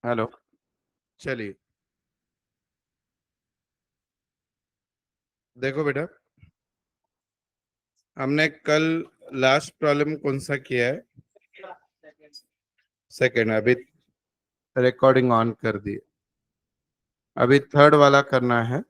Hello. चलिए, देखो बेटा, हमने कल लास्ट प्रॉब्लम कौन सा किया है? सेकेंड। अभी रिकॉर्डिंग ऑन कर दी। अभी थर्ड वाला करना है।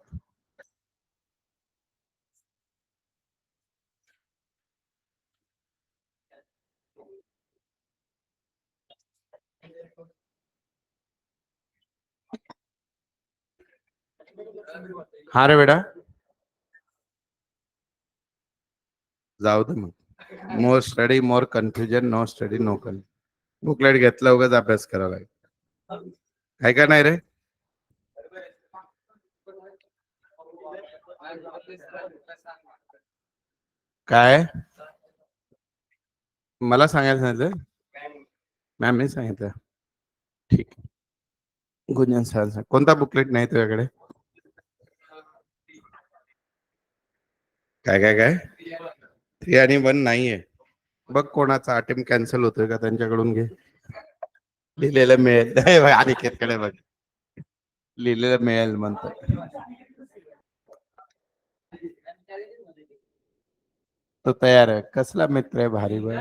हाँ रे बेटा, जाऊ दे मग. More study more confusion, no study no कन. बुकलेट घेतलं उगाच अभ्यास करावा लागेल. आहे का नाही रे? काय? मला सांगायला सांगितलं? मॅम मी सांगितलं. ठीक आहे. गुंजन सर, कोणता बुकलेट नाही तुझ्याकडे? काय काय काय? 3 आणि 1 नाहीये. बघ कोणाचा अटेम्प्ट कॅन्सल होतोय का, त्यांच्याकडून घे. लिहिलेलं मिळेल. हे बघ, अनिकेतकडे बघ, लिहिलेलं मिळेल म्हणतो. तो तयार आहे. कसला मित्र आहे भारी बघ.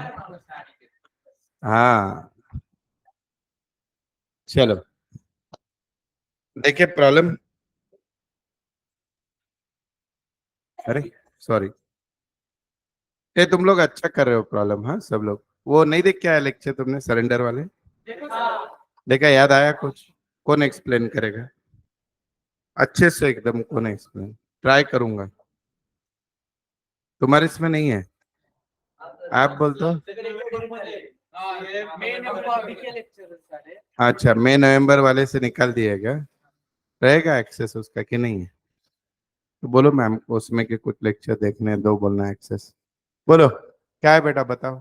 हाँ, चलो. देखिए प्रॉब्लम. अरे सॉरी, ये तुम लोग अच्छा कर रहे हो प्रॉब्लम. हाँ सब लोग. वो नहीं देख के आया लेक्चर तुमने, सरेंडर वाले? देखा, याद आया कुछ? कौन एक्सप्लेन करेगा अच्छे से एकदम? कौन एक्सप्लेन? ट्राई करूंगा. तुम्हारे इसमें नहीं है? आप बोल तो. अच्छा, मई नवंबर वाले से निकाल दिएगा. रहेगा एक्सेस उसका कि नहीं है? तो बोलो मैम को उसमें के कुछ लेक्चर देखने दो, बोलना एक्सेस. बोलो क्या है बेटा, बताओ.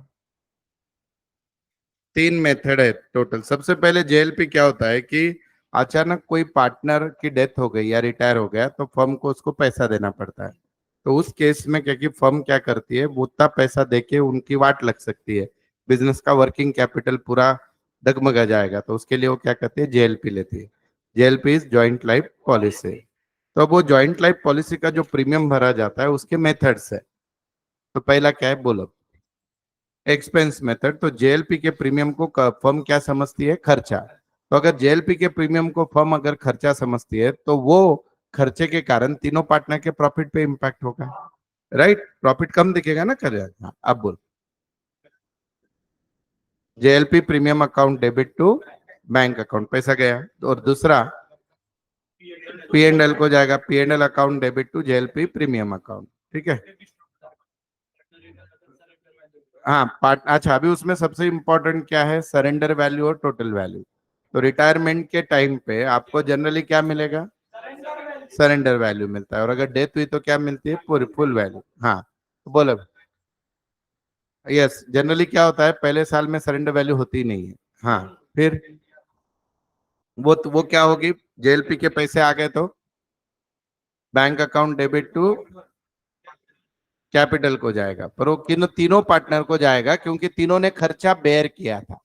3 मेथड है टोटल. सबसे पहले जेएलपी क्या होता है कि अचानक कोई पार्टनर की डेथ हो गई या रिटायर हो गया तो फर्म को उसको पैसा देना पड़ता है. तो उस केस में क्या कि फर्म क्या करती है, वो उतना पैसा देके उनकी वाट लग सकती है, बिजनेस का वर्किंग कैपिटल पूरा डगमगा जाएगा. तो उसके लिए वो क्या करती है, जेएलपी लेती है. JLP is joint life policy. तो अब वो जॉइंट लाइफ पॉलिसी का जो प्रीमियम भरा जाता है उसके मेथड्स है. तो पहला क्या है बोलो? Expense method. तो जेएलपी के प्रीमियम को फर्म क्या समझती है, खर्चा. तो अगर जेएलपी के प्रीमियम को फर्म अगर खर्चा समझती है तो वो खर्चे के कारण तीनों पार्टनर के प्रॉफिट पे इम्पैक्ट होगा. राइट, प्रॉफिट कम दिखेगा ना कर. हाँ, अब बोल. JLP premium account debit to bank account, पैसा गया. और दूसरा पीएनएल को जाएगा, PNL account debit to JLP premium account. ठीक है. हाँ पार्ट. अच्छा, अभी उसमें सबसे इंपॉर्टेंट क्या है, सरेंडर वैल्यू और टोटल वैल्यू. तो रिटायरमेंट के टाइम पे आपको जनरली क्या मिलेगा, सरेंडर वैल्यू मिलता है. और अगर डेथ हुई तो क्या मिलती है, पूरी फुल वैल्यू. हाँ तो बोलो. यस, जनरली क्या होता है, पहले साल में सरेंडर वैल्यू होती ही नहीं है. हाँ, फिर वो क्या होगी, जेएलपी के पैसे आ गए तो bank account debit to capital को जाएगा. पर वो किन तीनों पार्टनर को जाएगा क्योंकि तीनों ने खर्चा बेयर किया था.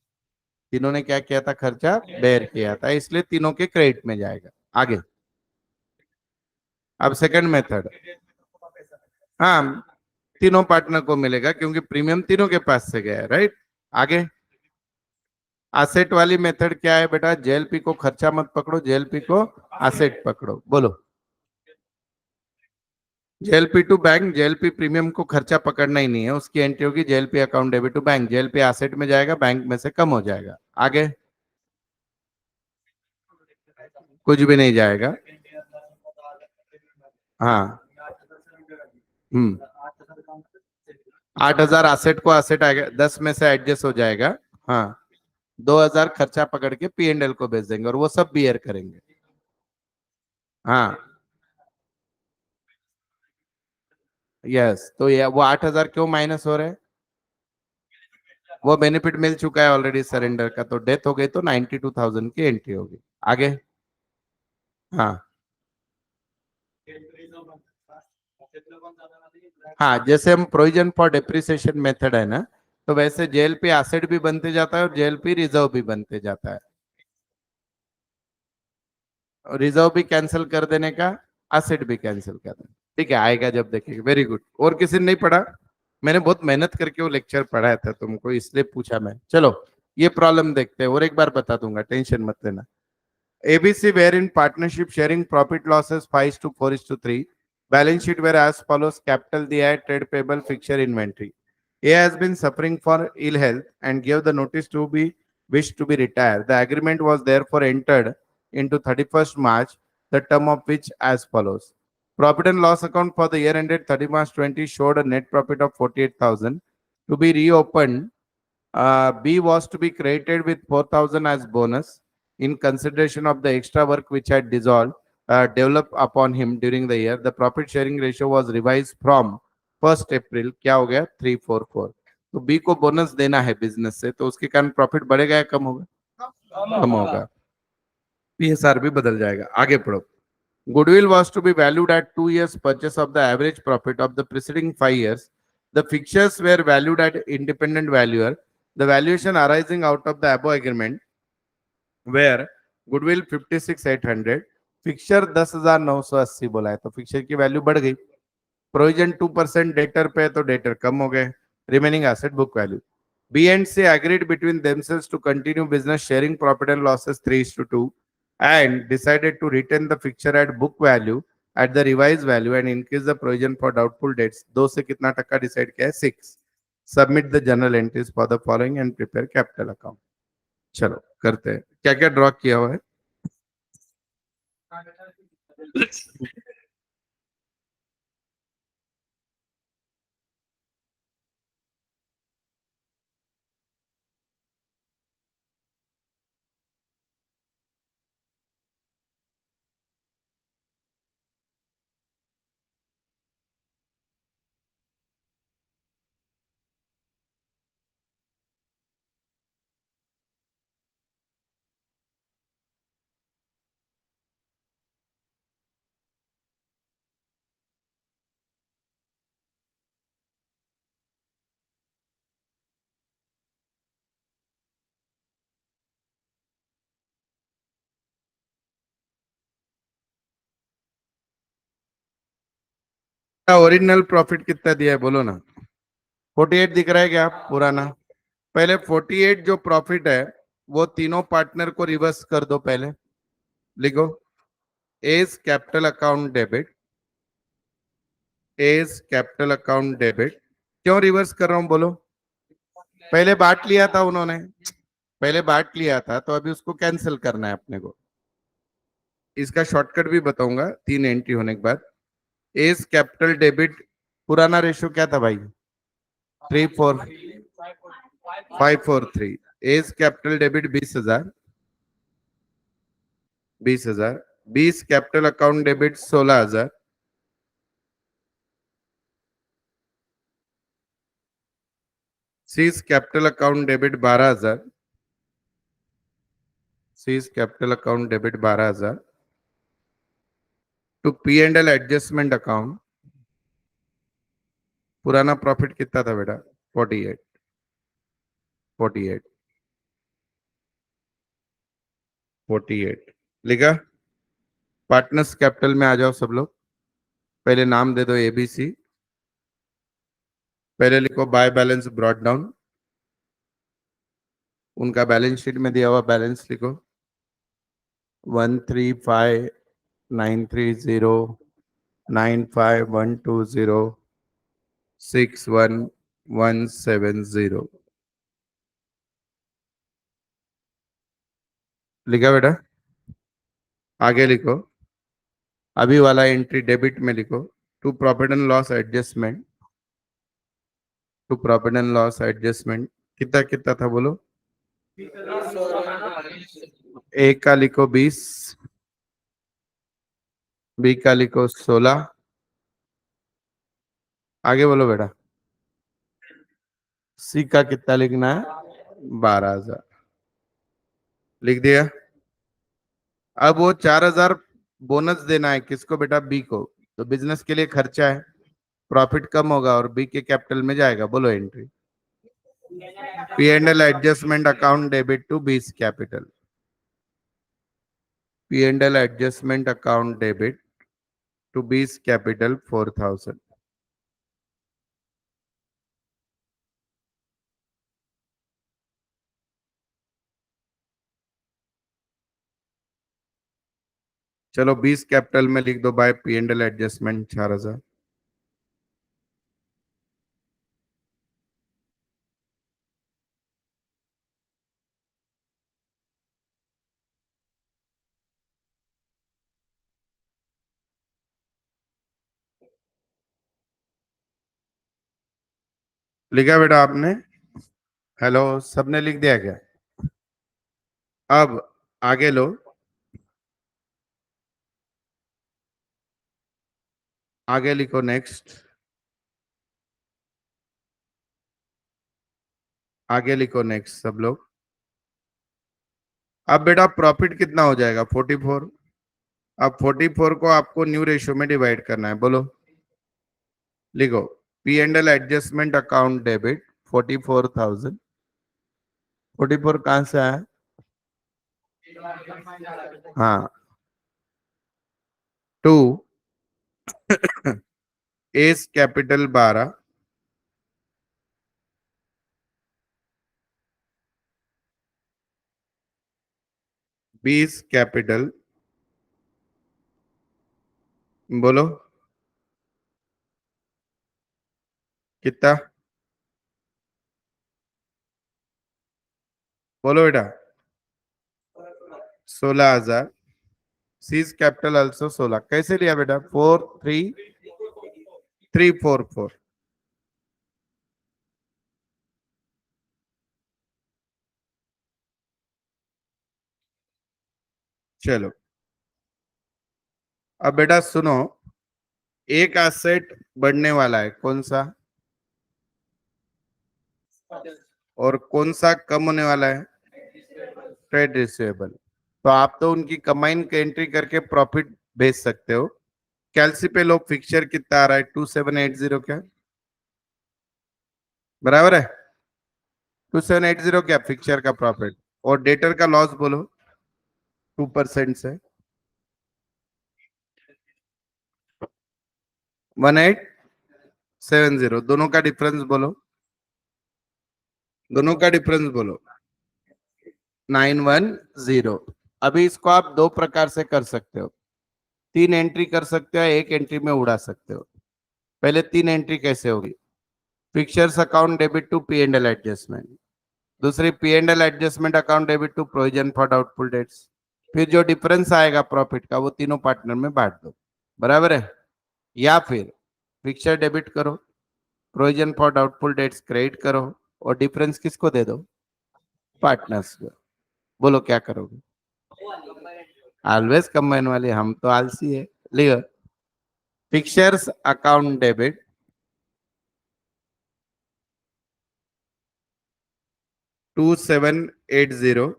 तीनों ने क्या किया था, खर्चा बेयर किया था, इसलिए तीनों के क्रेडिट में जाएगा. आगे. अब सेकंड मेथड. हाँ, तीनों पार्टनर को मिलेगा क्योंकि प्रीमियम तीनों के पास से गया है. राइट. आगे. असेट वाली मेथड क्या है बेटा, जेएलपी को खर्चा मत पकड़ो, जेएलपी को असेट पकड़ो. बोलो. JLP to bank, JLP premium को खर्चा पकड़ना ही नहीं है, उसकी एंट्री होगी JLP account debit to bank. JLP asset में जाएगा, बैंक में से कम हो जाएगा. आगे. कुछ भी नहीं जाएगा. हाँ. हम्म. 8,000 एसेट को एसेट आएगा, 10 में से एडजस्ट हो जाएगा. हाँ, 2,000 खर्चा पकड़ के पीएनएल को भेज देंगे और वो सब बियर करेंगे. हाँ. यस, तो ये वो 8,000 क्यों माइनस हो रहे हैं, वो बेनिफिट मिल चुका है ऑलरेडी सरेंडर का. तो डेथ हो गई तो 92,000 की एंट्री होगी. आगे. हाँ. हाँ, जैसे हम प्रोविजन फॉर डेप्रिसिएशन मेथड है ना, तो वैसे जेएलपी एसेट भी बनते जाता है और जेएलपी रिजर्व भी बनते जाता है. रिजर्व भी कैंसिल कर देने का, एसेट भी कैंसिल कर देना। ठीक है, आएगा जब देखेंगे। Very good. और किसी ने नहीं पढ़ा? मैंने बहुत मेहनत करके वो लेक्चर पढ़ाया था तुमको, इसलिए पूछा मैं। चलो ये प्रॉब्लम देखते हैं, और एक बार बता दूंगा, टेंशन मत लेना। ABC were in partnership sharing profit losses 5:4:3. Balance sheet were as follows: capital DI, trade payable, fixture inventory. A has been suffering for ill health and gave the notice to be wished to be retired. The agreement was therefore entered into 31st March, the term of which as follows. Profit and loss account for the year ended 30 March 20 showed a net profit of 48,000. To be reopened, B was to be credited with 4,000 as bonus in consideration of the extra work which had developed upon him during the year. The profit sharing ratio was revised from 1st April, क्या हो गया, 344। तो B को bonus देना है business से, तो उसके कारण प्रॉफिट बढ़ेगा या कम होगा? कम होगा। PSR भी बदल जाएगा। आगे पढ़ो। Goodwill was to be valued at 2 years purchase of the average profit of the preceding 5 years. The fixtures were valued at independent valuer. The valuation arising out of the above agreement where goodwill 56,800, fixture 10,980 बोला है, तो fixture की value बढ़ गई। Provision 2% debtor पे, तो debtor कम हो गए। Remaining asset book value. B and C agreed between themselves to continue business sharing profit and losses 3:2 and decided to retain the fixture at book value at the revised value and increase the provision for doubtful debts। 2 से कितना टक्का decide किया है? 6। Submit the general entries for the following and prepare capital account. चलो करते हैं, क्या क्या draw किया हुआ है। ओरिजिनल प्रॉफिट कितना दिया है बोलो ना? 48 दिख रहा है क्या पुराना? पहले 48 जो प्रॉफिट है वो तीनों पार्टनर को रिवर्स कर दो। पहले लिखो A's capital account debit, A's capital account debit. क्यों रिवर्स कर रहा हूं बोलो? पहले बांट लिया था उन्होंने, पहले बांट लिया था, तो अभी उसको कैंसिल करना है अपने को। इसका शॉर्टकट भी बताऊंगा 3 एंट्री होने के बाद। एज कैपिटल डेबिट, पुराना रेशियो क्या था भाई? 34543। A's capital debit 20,000, 20,000। 20 capital account debit 16,000। 30 capital account debit 12,000। 30 capital account debit 12,000। To P&L adjustment account, पुराना प्रॉफिट कितना था बेटा? 48, 48, 48 लिखा। पार्टनर्स कैपिटल में आ जाओ सब लोग। पहले नाम दे दो ABC। पहले लिखो बाय बैलेंस ब्रॉट डाउन, उनका बैलेंस शीट में दिया हुआ बैलेंस लिखो। 135,930,95,120,61170 लिखा बेटा? आगे लिखो, अभी वाला एंट्री डेबिट में लिखो। To profit and loss adjustment, to profit and loss adjustment कितना कितना था बोलो? ए का लिखो 20, बी का लिखो 16। आगे बोलो बेटा। सी का कितना लिखना है? 12,000 लिख दिया। अब वो 4,000 बोनस देना है किसको बेटा? बी को। तो बिजनेस के लिए खर्चा है, प्रॉफिट कम होगा और बी के कैपिटल में जाएगा। बोलो entry. P&L adjustment account debit to B's capital. P and L adjustment account debit to B's capital 4,000। चलो 20 कैपिटल में लिख दो by P and L adjustment 4,000। लिखा बेटा आपने? हेलो, सबने लिख दिया क्या? अब आगे लो, आगे लिखो नेक्स्ट, आगे लिखो नेक्स्ट सब लोग। अब बेटा प्रॉफिट कितना हो जाएगा? 44। अब 44 को आपको न्यू रेशियो में डिवाइड करना है, बोलो। लिखो, P and L adjustment account debit 44,000। 44 कहाँ से आया? हाँ, टू एस कैपिटल 12, बीस कैपिटल, बोलो कितना? बोलो बेटा। 16,000। Seize capital also 16। कैसे लिया बेटा? 4,3,344। चलो, अब बेटा सुनो, एक एसेट बढ़ने वाला है, कौन सा? और कौन सा कम होने वाला है? Trade receivable. तो आप तो उनकी कंबाइन की एंट्री करके प्रॉफिट भेज सकते हो। कैलसी पे लो, फिक्सचर कितना आ रहा है? 2780 क्या? बराबर है? 2780 क्या फिक्सचर का प्रॉफिट? और डेटर का लॉस बोलो 2% से। 1870, दोनों का डिफरेंस बोलो। दोनों का डिफरेंस बोलो। 910। अभी इसको आप दो प्रकार से कर सकते हो। तीन एंट्री कर सकते हो, एक एंट्री में उड़ा सकते हो। पहले तीन एंट्री कैसे होगी? Fixtures account debit to P and L adjustment, दूसरी P and L adjustment account debit to provision for doubtful debts. फिर जो डिफरेंस आएगा प्रॉफिट का वो तीनों पार्टनर में बांट दो। बराबर है? या फिर फिक्सचर डेबिट करो, provision for doubtful dates credit करो, और डिफरेंस किसको दे दो? पार्टनर्स को। बोलो क्या करोगे? ऑलवेज कंबाइन वाले, हम तो आलसी है। लियो, फिक्सचर्स अकाउंट डेबिट 2780।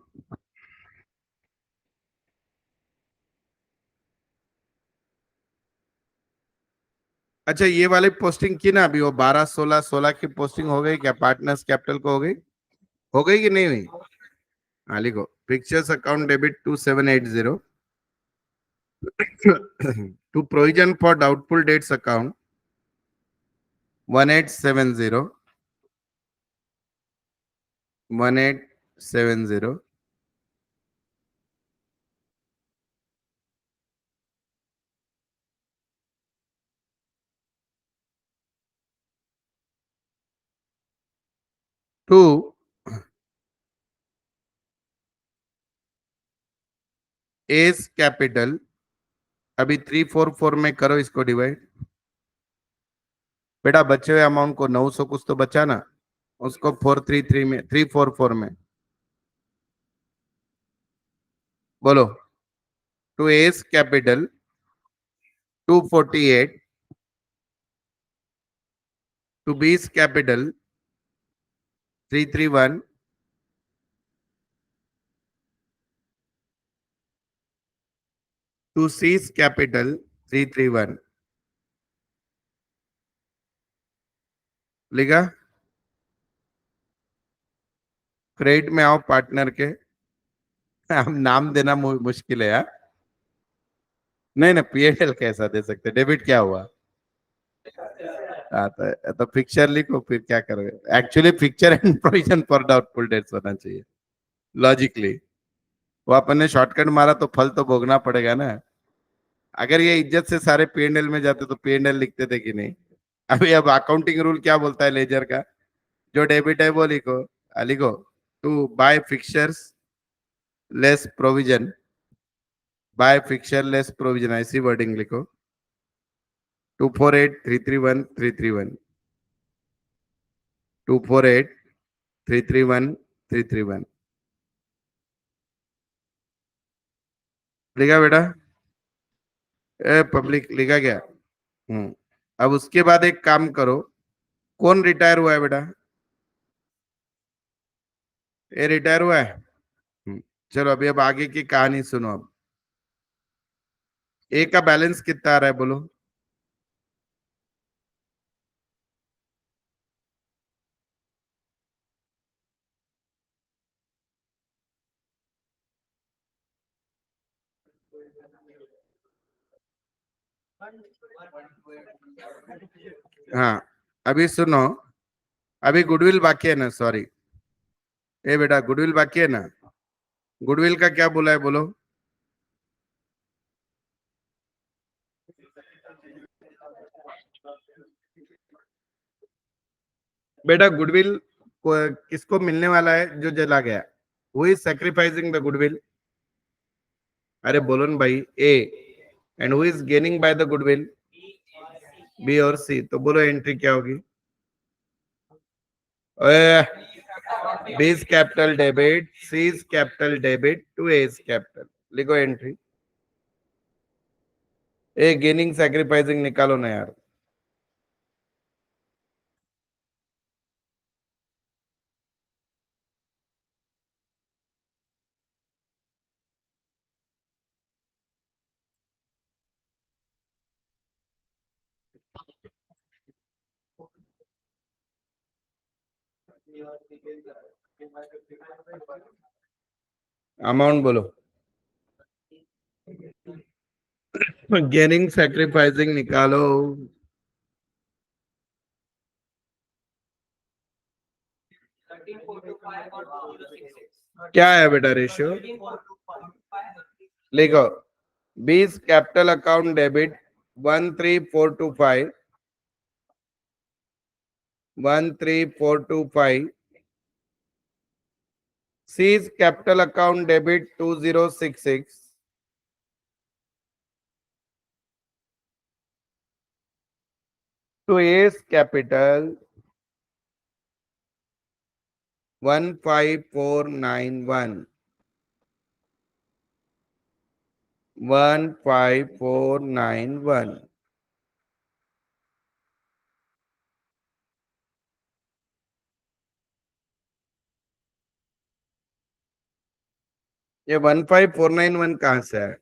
अच्छा, ये वाली पोस्टिंग की ना अभी, वो 12 16 16 की पोस्टिंग हो गई क्या? पार्टनर्स कैपिटल को हो गई? हो गई कि नहीं हुई? हाँ लिखो, fixtures account debit 2780 to provision for doubtful debts account 1870। 1870 to A's capital. अभी 344 में करो इसको डिवाइड। बेटा बचे हुए अमाउंट को 900 कुछ तो बचा ना, उसको 433 में, 344 में बोलो। To A's capital 248 to B's capital 331 to C's capital 331। लिखा? क्रेडिट में आओ पार्टनर के। हम नाम देना मुश्किल है यार। नहीं ना, पीएनएल कैसा दे सकते, डेबिट क्या हुआ? हाँ, तो पिक्चर लिखो, फिर क्या करोगे? Actually picture and provision for doubtful dates होना चाहिए लॉजिकली। वो अपन ने शॉर्टकट मारा तो फल तो भोगना पड़ेगा ना। अगर ये इज्जत से सारे पीएनएल में जाते तो पीएनएल लिखते थे कि नहीं? अभी अब अकाउंटिंग रूल क्या बोलता है लेजर का? जो डेबिट है वो लिखो। लिखो, to by fixtures less provision, by fixture less provision, ऐसी वर्डिंग लिखो। 248 331 331, 248 331 331। लिखा बेटा? ए पब्लिक लिखा गया। अब उसके बाद एक काम करो, कौन रिटायर हुआ है बेटा? ये रिटायर हुआ है। चलो अभी अब आगे की कहानी सुनो। अब ए का बैलेंस कितना आ रहा है बोलो? हाँ, अभी सुनो। अभी गुडविल बाकी है ना, सॉरी। ए बेटा, गुडविल बाकी है ना? गुडविल का क्या बोला है बोलो? बेटा गुडविल को किसको मिलने वाला है जो चला गया? Who is sacrificing the goodwill? अरे बोलो ना भाई। A. And who is gaining by the goodwill? B और सी। तो बोलो एंट्री क्या होगी? B is capital debit, C is capital debit to A is capital. लिखो एंट्री। ए गेनिंग सैक्रिफाइसिंग निकालो ना यार। अमाउंट बोलो। गेनिंग सैक्रिफाइसिंग निकालो। क्या है बेटा रेशियो? लिखो, B's capital account debit 13425, 13425। C is capital account debit 2066, to A's capital 15491, 15491। ये 15491 कहाँ से है?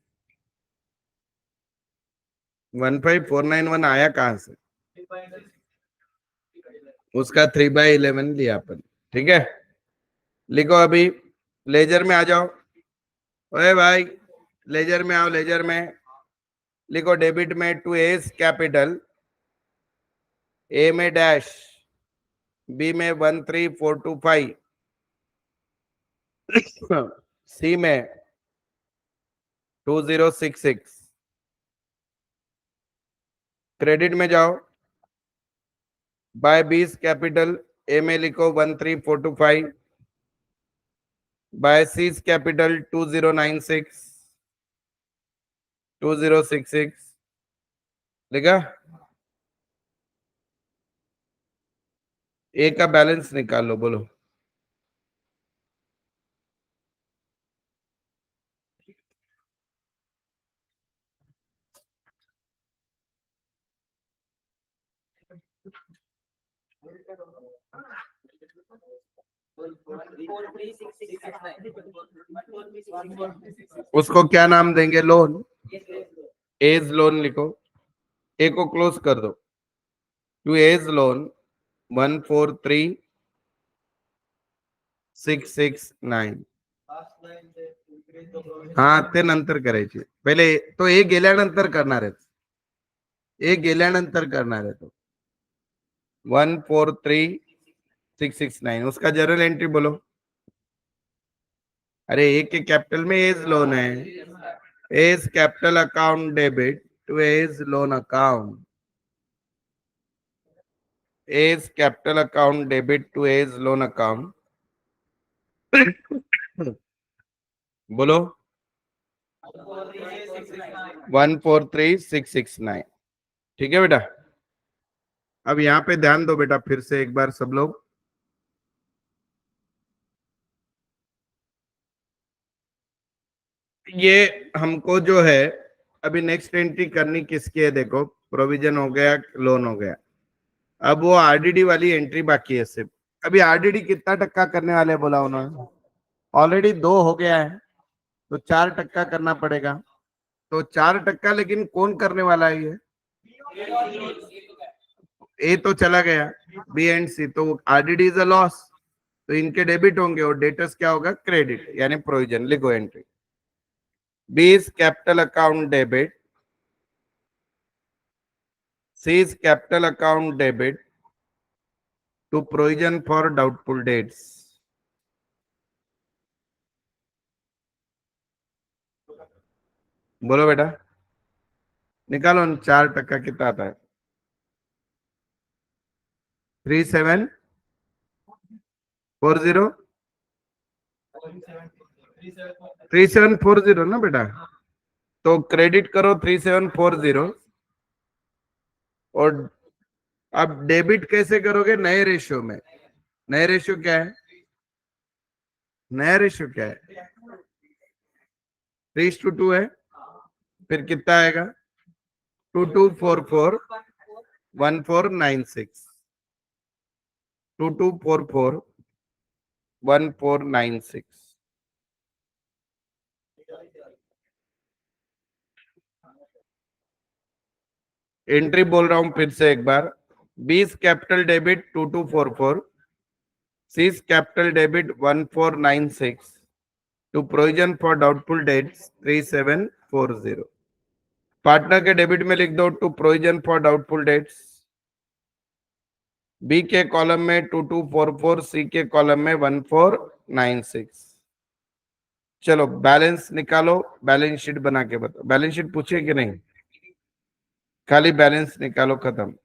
15491 आया कहाँ से? उसका 3/11 लिया अपन। ठीक है, लिखो अभी। लेजर में आ जाओ। ओए भाई, लेजर में आओ, लेजर में। लिखो डेबिट में टू एस कैपिटल, ए में डैश, बी में 13425, सी में 2066। क्रेडिट में जाओ। बाय बीस कैपिटल, ए में लिखो 13425, बाय सीज कैपिटल 2096, 2066। लिखा? ए का बैलेंस निकाल लो, बोलो। उसको क्या नाम देंगे? लोन। एज लोन लिखो। ए को क्लोज कर दो। To A's loan 143,669। हा ते नंतर करायचे. पहिले तो ए गेल्यानंतर करणार आहे. ए गेल्यानंतर करणार आहे तो. 143669 उसका जर्नल एंट्री बोलो. अरे ए के कैपिटल में एज लोन है. A's capital account debit to A's loan account. A's capital account debit to A's loan account. बोलो. 143669. ठीक है बेटा. अब यहाँ पे ध्यान दो बेटा फिर से एक बार सब लोग. ये हमको जो है अभी नेक्स्ट एंट्री करनी किसकी है. देखो प्रोविजन हो गया, लोन हो गया. अब वो आरडीडी वाली एंट्री बाकी है सिर्फ. अभी आरडीडी कितना टक्का करने वाले बोला उन्होंने. ऑलरेडी 2 हो गया है तो 4% करना पड़ेगा. तो 4%, लेकिन कौन करने वाला है ये. ए तो चला गया, बी एंड सी. तो आरडीडी इज अ लॉस, तो इनके डेबिट होंगे और डेटर्स क्या होगा, क्रेडिट यानी प्रोविजन. लिखो entry. B is capital account debit, C is capital account debit to provision for doubtful debts. बोलो बेटा, निकालो 4% कितना आता है. 3740. 3740 ना बेटा. तो क्रेडिट करो 3740. और अब डेबिट कैसे करोगे, नए रेशियो में. नए रेशियो क्या है, नया रेशियो क्या है, 3:2 है. फिर कितना आएगा, 2244 1496. 2244 1496. एंट्री बोल रहा हूं फिर से एक बार. 20 capital debit 2244, C's capital debit 1496 to provision for doubtful debts 3740. Partner के डेबिट में लिख दो to provision for doubtful debts. B के कॉलम में 2244, सी के कॉलम में 1496. चलो बैलेंस निकालो, बैलेंस शीट बना के बताओ. बैलेंस शीट पूछे कि नहीं, खाली बैलेंस निकालो, खत्म.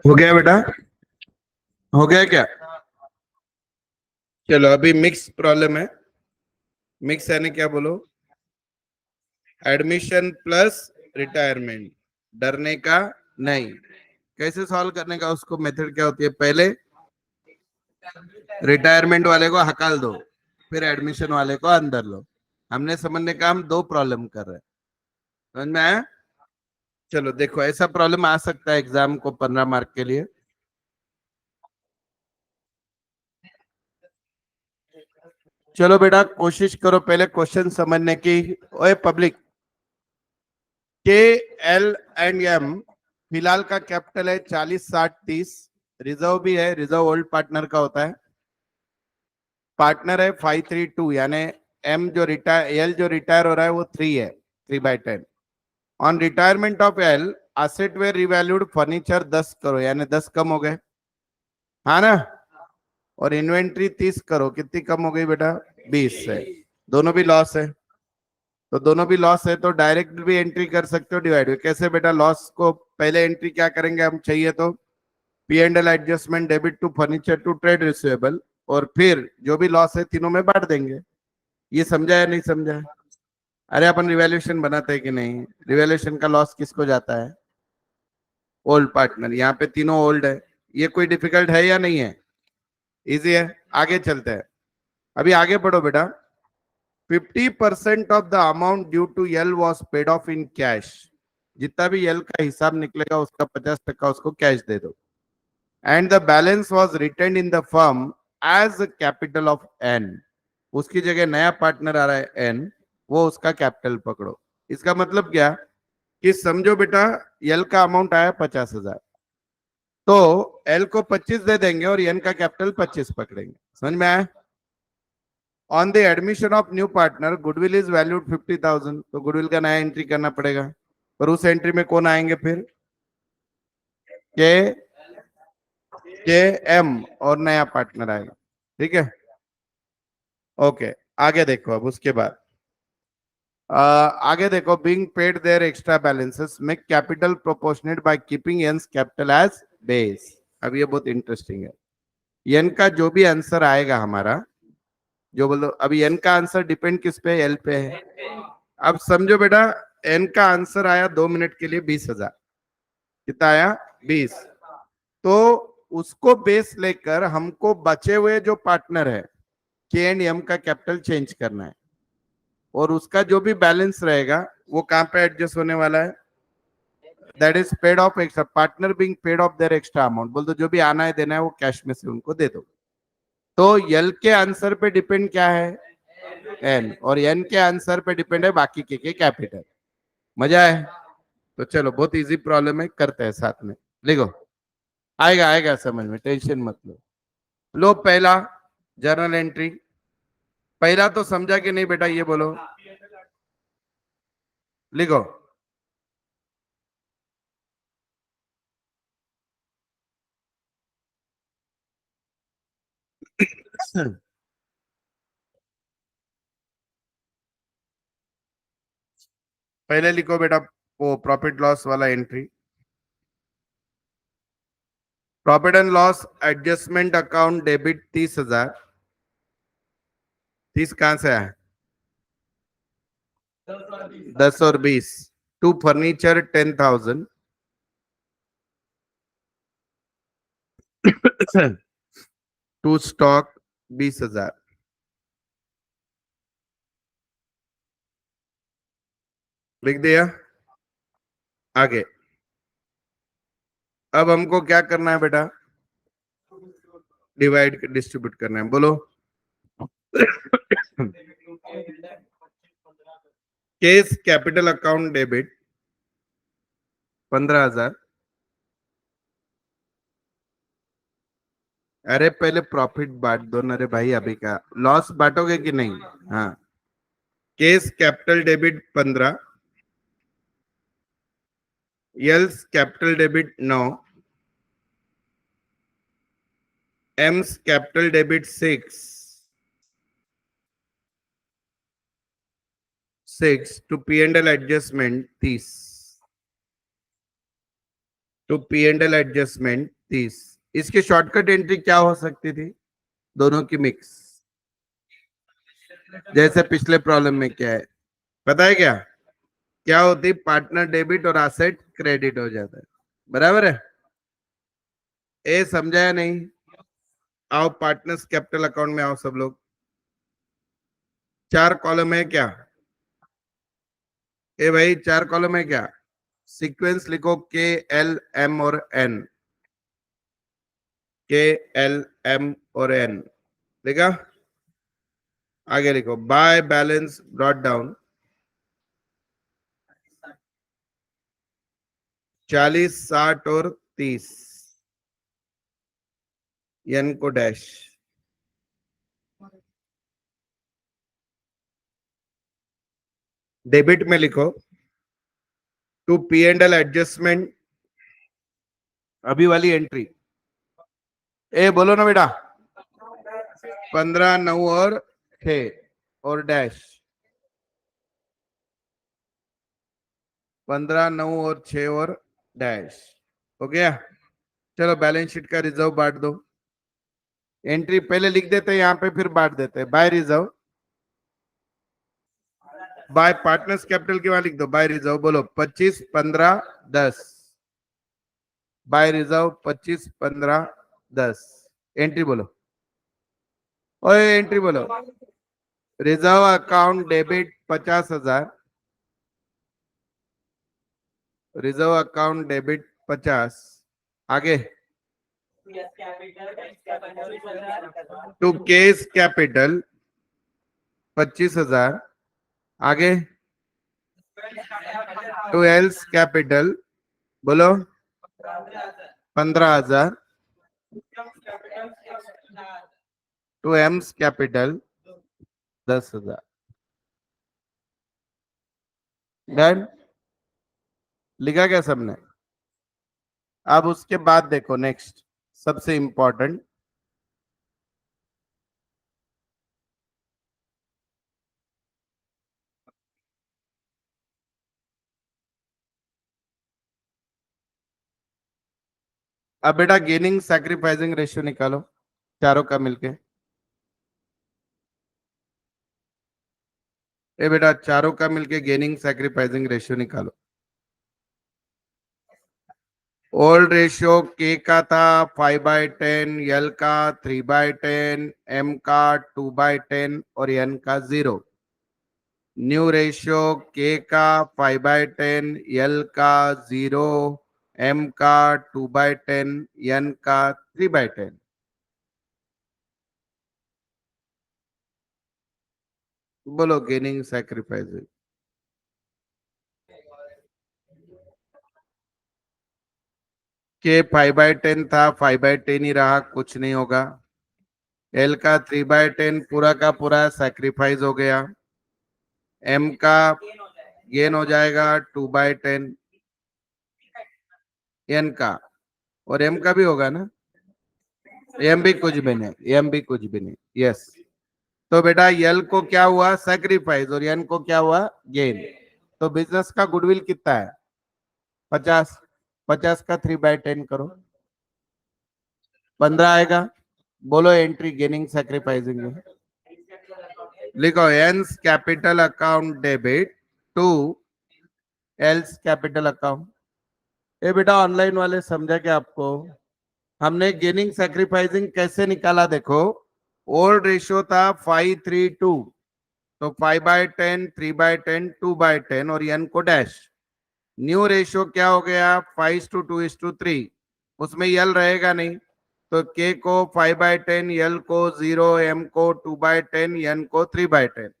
हो गया बेटा? हो गया क्या? चलो अभी मिक्स प्रॉब्लम है। मिक्स यानी क्या बोलो? Admission plus retirement. डरने का नहीं। कैसे सॉल्व करने का? उसको मेथड क्या होती है? पहले रिटायरमेंट वाले को हकाल दो, फिर एडमिशन वाले को अंदर लो। हमने समझने का, हम दो प्रॉब्लम कर रहे हैं। समझ में आया? चलो देखो, ऐसा प्रॉब्लम आ सकता है एग्जाम को 15 मार्क के लिए। चलो बेटा कोशिश करो पहले क्वेश्चन समझने की। ओए पब्लिक, के एल एंड एम फिलहाल का कैपिटल है 40 60 30। रिजर्व भी है, रिजर्व ओल्ड पार्टनर का होता है। पार्टनर है 532, यानी एम जो रिटायर, एल जो रिटायर हो रहा है वो 3 है, 3/10। On retirement of L asset were revalued furniture 10 करो, यानी 10 कम हो गए, हाँ ना? और इन्वेंट्री 30 करो, कितनी कम हो गई बेटा? 20 से। दोनों भी लॉस है, तो दोनों भी लॉस है, तो डायरेक्ट भी एंट्री कर सकते हो, डिवाइड में। कैसे बेटा? लॉस को पहले एंट्री क्या करेंगे हम, चाहिए तो P and L adjustment, debit to furniture to trade receivable, और फिर जो भी लॉस है तीनों में बांट देंगे। ये समझा या नहीं समझा? अरे अपन रिवैल्यूएशन बनाते हैं कि नहीं? रिवैल्यूएशन का लॉस किसको जाता है? Old partner. यहाँ पे तीनों ओल्ड है। ये कोई डिफिकल्ट है या नहीं है? इजी है। आगे चलते हैं, अभी आगे बढ़ो बेटा। 50% of the amount due to L was paid off in cash. जितना भी एल का हिसाब निकलेगा उसका 50% उसको कैश दे दो। And the balance was retained in the firm as capital of N. उसकी जगह नया पार्टनर आ रहा है एन, वो उसका कैपिटल पकड़ो। इसका मतलब क्या कि समझो बेटा, एल का अमाउंट आया 50,000, तो एल को 25 दे देंगे और एन का कैपिटल 25 पकड़ेंगे। समझ में आया? On the admission of new partner goodwill is valued 50,000, तो गुडविल का नया एंट्री करना पड़ेगा। पर उस एंट्री में कौन आएंगे फिर? के के एम और नया पार्टनर आएगा। ठीक है, ओके। आगे देखो, अब उसके बाद आगे देखो, being paid their extra balances make capital proportionate by keeping N's capital as base. अब ये बहुत इंटरेस्टिंग है। एन का जो भी आंसर आएगा हमारा, जो बोलो, अभी एन का आंसर डिपेंड किस पे? एल पे है। अब समझो बेटा, एन का आंसर आया 2 मिनट के लिए 20,000। कितना आया? 20। तो उसको बेस लेकर हमको बचे हुए जो पार्टनर है के एंड एम का कैपिटल चेंज करना है, और उसका जो भी बैलेंस रहेगा वो कहां पे एडजस्ट होने वाला है? That is paid of extra, partner being paid of their extra amount. बोल दो जो भी आना है देना है वो कैश में से उनको दे दो। तो एल के आंसर पे डिपेंड क्या है? एन। और एन के आंसर पे डिपेंड है बाकी के कैपिटल। मजा है? तो चलो, बहुत इजी प्रॉब्लम है, करते हैं साथ में। लिखो, आएगा आएगा समझ में, टेंशन मत लो। लो पहला जर्नल एंट्री। पहला तो समझा कि नहीं बेटा? ये बोलो, लिखो। पहले लिखो बेटा वो प्रॉफिट लॉस वाला एंट्री। Profit and loss adjustment account debit 30,000। 30 कहां से आया? 10 और 20। To furniture 10,000। To stock 20,000। लिख दिया। आगे अब हमको क्या करना है बेटा? डिवाइड डिस्ट्रीब्यूट करना है, बोलो। Case capital account debit 15,000। अरे पहले प्रॉफिट बांट दो ना रे भाई, अभी का लॉस बांटोगे कि नहीं? हाँ। K's capital debit 15। L's capital debit 9। M's capital debit 6 to P and L adjustment 30। To P and L adjustment 30। इसकी शॉर्टकट एंट्री क्या हो सकती थी? दोनों की मिक्स, जैसे पिछले प्रॉब्लम में क्या है पता है क्या? क्या होती? पार्टनर डेबिट और एसेट क्रेडिट हो जाता है। बराबर है? ए समझा या नहीं? आओ पार्टनर्स कैपिटल अकाउंट में आओ सब लोग। 4 कॉलम है क्या? ए भाई 4 कॉलम है क्या? सीक्वेंस लिखो के एल एम और एन। के एल एम और एन लिखा। आगे लिखो बाय बैलेंस ब्रॉट डाउन 40, 60 और 30। एन को डैश। डेबिट में लिखो to P and L adjustment. अभी वाली एंट्री ए बोलो ना बेटा। 15, 9 और 6 और डैश। 15, 9 और 6 और डैश हो गया। चलो बैलेंस शीट का रिजर्व बांट दो। एंट्री पहले लिख देते हैं यहाँ पे, फिर बांट देते हैं। By reserve, by partners capital के वहां लिख दो बाय रिजर्व। बोलो 25, 15, 10। Bye reserve 25, 15, 10। एंट्री बोलो। ओए एंट्री बोलो। Reserve account debit 50,000। Reserve account debit 50। आगे टू केस कैपिटल 25,000। आगे टू एल्स कैपिटल बोलो 15,000। To M's capital 10,000। डन। लिखा क्या सबने? अब उसके बाद देखो नेक्स्ट सबसे इंपॉर्टेंट। अब बेटा गेनिंग सैक्रिफाइसिंग रेशियो निकालो चारों का मिलके। ए बेटा चारों का मिलके गेनिंग सैक्रिफाइसिंग रेशियो निकालो। ओल्ड रेशियो के का था 5/10, एल का 3/10, एम का 2/10 और एन का 0। न्यू रेशियो के का 5/10, एल का 0, एम का 2/10, एन का 3/10। बोलो गेनिंग सैक्रिफाइसिंग। के 5/10 था, 5/10 ही रहा, कुछ नहीं होगा। एल का 3/10 पूरा का पूरा सैक्रिफाइस हो गया। एम का गेन हो जाएगा 2/10 एन का, और एम का भी होगा ना। एम भी कुछ भी नहीं, एम भी कुछ भी नहीं। यस। तो बेटा यल को क्या हुआ? सैक्रिफाइस। और एन को क्या हुआ? गेन। तो बिजनेस का गुडविल कितना है? 50। 50 का 3/10 करो, 15 आएगा। बोलो एंट्री गेनिंग सैक्रिफाइसिंग में। लिखो N's capital account debit to L's capital account. ये बेटा ऑनलाइन वाले समझा क्या आपको? हमने गेनिंग सैक्रिफाइसिंग कैसे निकाला देखो। ओल्ड रेशियो था 5:3:2, तो 5/10, 3/10, 2/10 और एन को डैश। न्यू रेशियो क्या हो गया? 5:2:3। उसमें यल रहेगा नहीं, तो के को 5/10, यल को 0, एम को 2/10, एन को 3/10।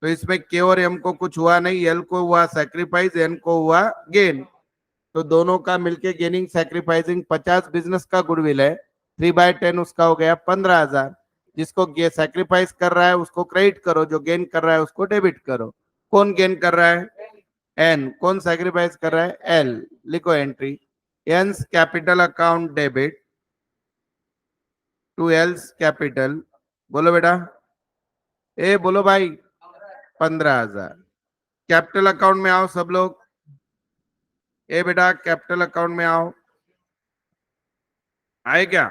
तो इसमें के और एम को कुछ हुआ नहीं, यल को हुआ सैक्रिफाइस, एन को हुआ गेन। तो दोनों का मिलके गेनिंग सैक्रिफाइसिंग 50 बिजनेस का गुडविल है, 3/10 उसका हो गया 15,000। जिसको सैक्रिफाइस कर रहा है उसको क्रेडिट करो, जो गेन कर रहा है उसको डेबिट करो। कौन गेन कर रहा है? एन। कौन सैक्रिफाइस कर रहा है? एल। लिखो entry N's capital account debit to L's capital. बोलो बेटा, ए बोलो भाई, 15,000। कैपिटल अकाउंट में आओ सब लोग। ए बेटा कैपिटल अकाउंट में आओ। आए क्या?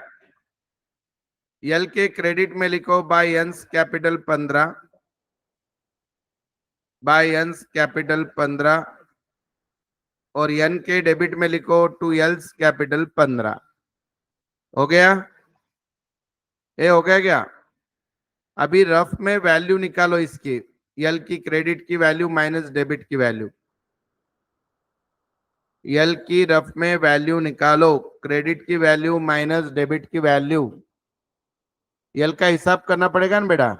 एल के क्रेडिट में लिखो by N's capital 15, bye N's capital 15। और एन के डेबिट में लिखो टू एल्स कैपिटल 15। हो गया? ए हो गया क्या? अभी रफ में वैल्यू निकालो इसकी, एल की क्रेडिट की वैल्यू माइनस डेबिट की वैल्यू। एल की रफ में वैल्यू निकालो, क्रेडिट की वैल्यू माइनस डेबिट की वैल्यू। एल का हिसाब करना पड़ेगा ना बेटा।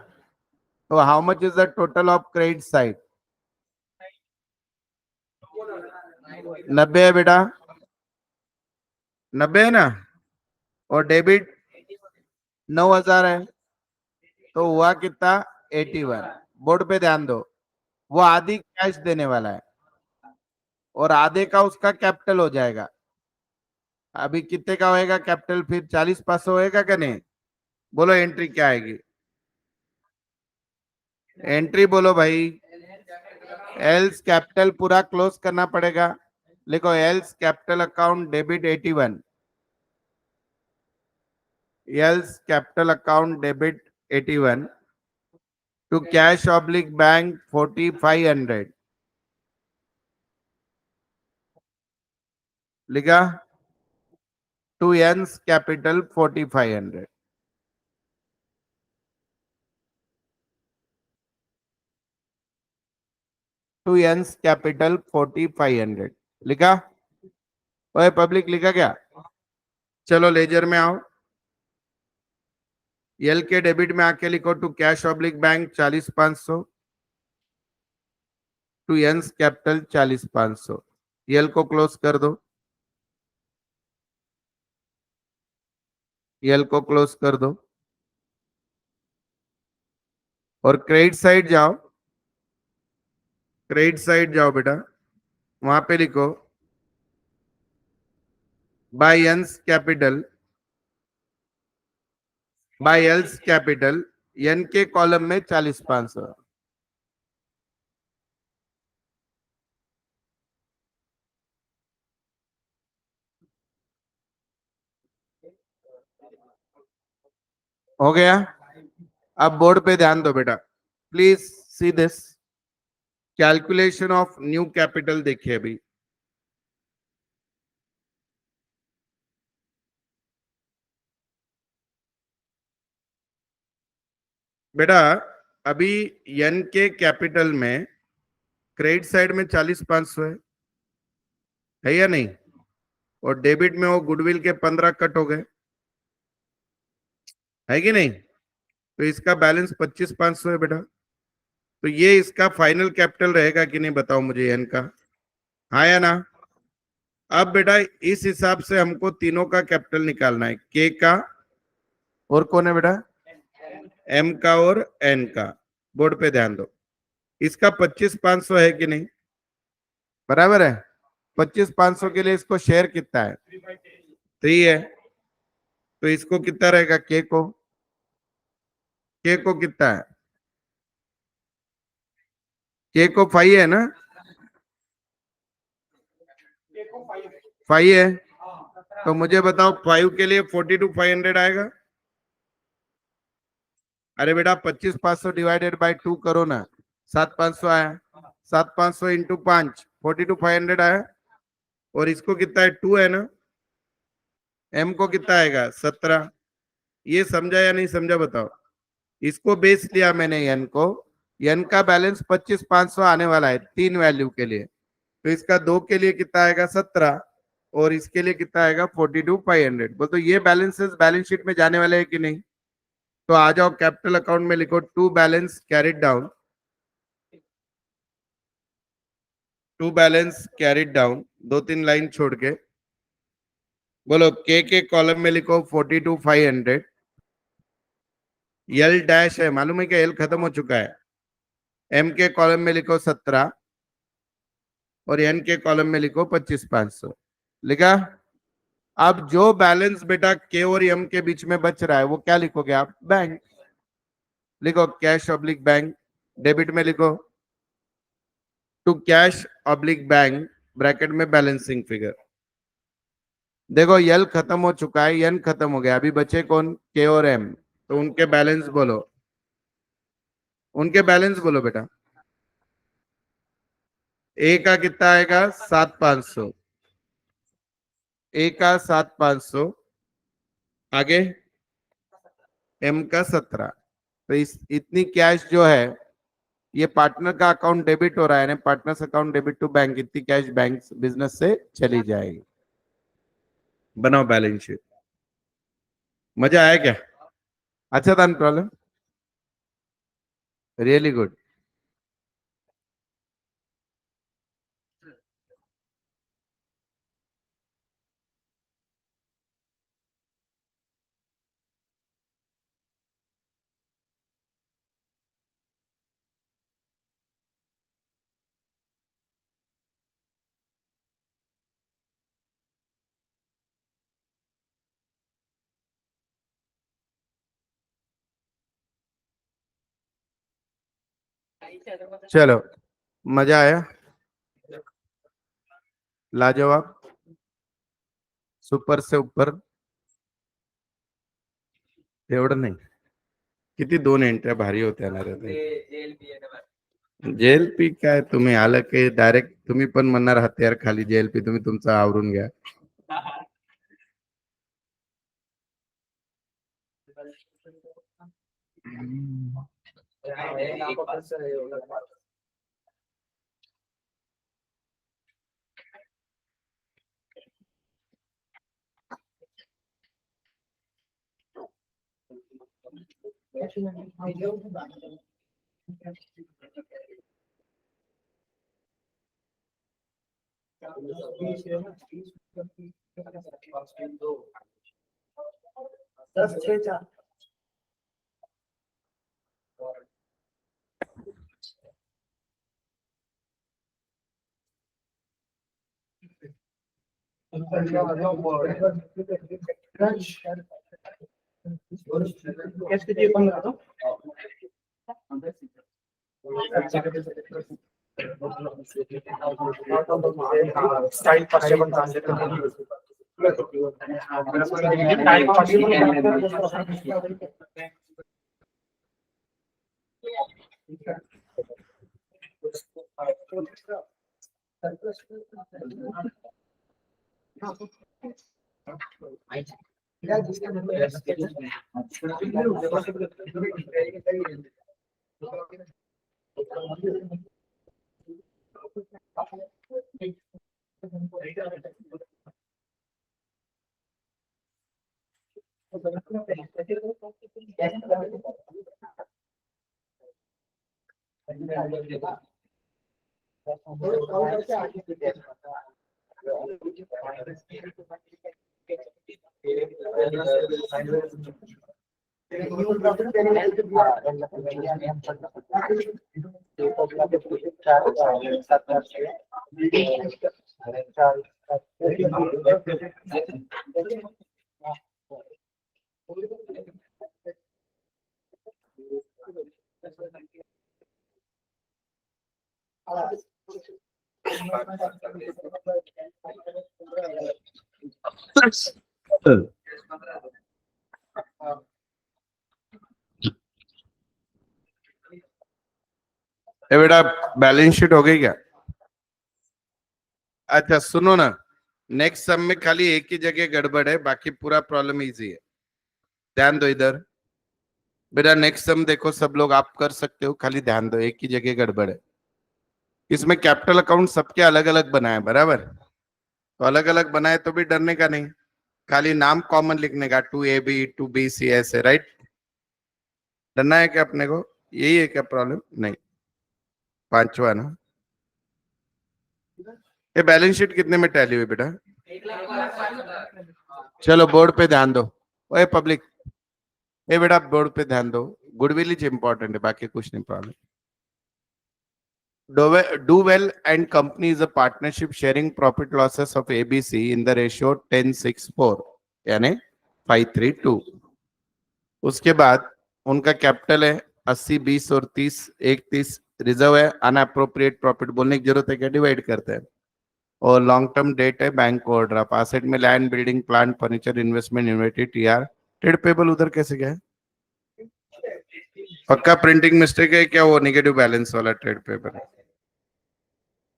तो how much is the total of credit side? 90 है बेटा, 90 है ना। और डेबिट 9,000 है, तो हुआ कितना? 81। बोर्ड पे ध्यान दो, वो आधी कैश देने वाला है और आधे का उसका कैपिटल हो जाएगा। अभी कितने का होएगा कैपिटल? फिर 40,500 होएगा क्या नहीं? बोलो एंट्री क्या आएगी? एंट्री बोलो भाई। एल्स कैपिटल पूरा क्लोज करना पड़ेगा। लिखो L's capital account debit 81, L's capital account debit 81 to cash oblique bank 4,500। लिखा? To N's capital 4,500। To N's capital 4,500 लिखा? ओए पब्लिक लिखा क्या? चलो लेजर में आओ। एल के डेबिट में आके लिखो to cash oblique bank 40,500, to N's capital 40,500। L को क्लोज कर दो, एल को क्लोज कर दो। और क्रेडिट साइड जाओ, क्रेडिट साइड जाओ बेटा, वहां पे लिखो by N's capital, by L's capital, N के कॉलम में 40,500। हो गया? अब बोर्ड पे ध्यान दो बेटा, please see this. Calculation of new capital देखिए अभी। बेटा अभी एन के कैपिटल में क्रेडिट साइड में 40,500 है या नहीं? और डेबिट में वो गुडविल के 15 कट हो गए, है कि नहीं? तो इसका बैलेंस 25,500 है बेटा। तो ये इसका फाइनल कैपिटल रहेगा कि नहीं बताओ मुझे एन का? हाँ या ना? अब बेटा इस हिसाब से हमको तीनों का कैपिटल निकालना है, के का, और कौन है बेटा? एम का और एन का। बोर्ड पे ध्यान दो, इसका 25,500 है कि नहीं? बराबर है। 25,500 के लिए इसको शेयर कितना है? 3 है। तो इसको कितना रहेगा? के को कितना है? के को 5 है ना, 5 है, तो मुझे बताओ 5 के लिए 42,500 आएगा। अरे बेटा 25,500 डिवाइडेड बाय 2 करो ना, 7,500 आया, 7,500 इंटू 5 42,500 आया। और इसको कितना है, 2 है ना, m को कितना आएगा 17। ये समझा या नहीं समझा बताओ। इसको बेस लिया मैंने n को, n का बैलेंस 25,500 आने वाला है 3 वैल्यू के लिए, तो इसका 2 के लिए कितना आएगा 17 और इसके लिए कितना आएगा 42,500। बोल तो ये बैलेंसेस बैलेंस शीट में जाने वाले हैं कि नहीं। तो आ जाओ कैपिटल अकाउंट में लिखो to balance carried down, to balance carried down, 2-3 line छोड़ के बोलो के कॉलम में लिखो 42,500। एल डैश है, मालूम है क्या, एल खत्म हो चुका है। एम के कॉलम में लिखो 17 और एन के कॉलम में लिखो 25,500। लिखा। अब जो बैलेंस बेटा के और एम के बीच में बच रहा है वो क्या लिखोगे आप, बैंक। लिखो कैश ऑब्लिक बैंक, डेबिट में लिखो to cash oblique bank, bracket में बैलेंसिंग फिगर। देखो यल खत्म हो चुका है, एन खत्म हो गया, अभी बचे कौन, के और एम। तो उनके बैलेंस बोलो, उनके बैलेंस बोलो बेटा। ए का कितना आएगा 7,500, ए का 7,500, आगे एम का 17। तो इस इतनी कैश जो है ये पार्टनर का अकाउंट डेबिट हो रहा है ना, partners account debit to bank, इतनी कैश बैंक बिजनेस से चली जाएगी। बनाओ बैलेंस शीट। मजा आया क्या, अच्छा था प्रॉब्लम, रियली गुड। चलो मजा आया, लाजवाब, सुपर से ऊपर। एवढं नाही, किती 2 एंट्र्या भारी होत्या ना रे. जेएलपी काय तुम्ही आलं की डायरेक्ट तुम्ही पण म्हणणार हत्यार खाली, जेएलपी तुम्ही तुमचं आवरून घ्या. ये बेटा बैलेंस शीट हो गई क्या? अच्छा सुनो ना, नेक्स्ट सम में खाली एक ही जगह गड़बड़ है, बाकी पूरा प्रॉब्लम इजी है। ध्यान दो इधर बेटा, नेक्स्ट सम देखो सब लोग, आप कर सकते हो, खाली ध्यान दो, एक ही जगह गड़बड़ है। इसमें कैपिटल अकाउंट सबके अलग अलग बनाए बराबर, तो अलग अलग बनाए तो भी डरने का नहीं, खाली नाम कॉमन लिखने का, 2AB 2BC ऐसे, राइट? डरना है क्या अपने को? यही है क्या प्रॉब्लम? नहीं, पांचवा ना। ये बैलेंस शीट कितने में टैली हुई बेटा? चलो बोर्ड पे ध्यान दो। ओए पब्लिक, ये बेटा बोर्ड पे ध्यान दो, गुडविल इज इंपॉर्टेंट है, बाकी कुछ नहीं problem. Do well and company is a partnership sharing profit losses of ABC in the ratio 10:6:4 यानी 5:3:2। उसके बाद उनका कैपिटल है 80 20 और 30 एक 30, रिजर्व है अनअप्रोप्रिएट प्रॉफिट, बोलने की जरूरत है क्या? डिवाइड करते हैं। और लॉन्ग टर्म डेट है बैंक ओवरड्राफ्ट, एसेट में land building plant furniture investment inventory TR, trade payable उधर कैसे गया? पक्का प्रिंटिंग मिस्टेक है क्या? वो निगेटिव बैलेंस वाला ट्रेड पेपर?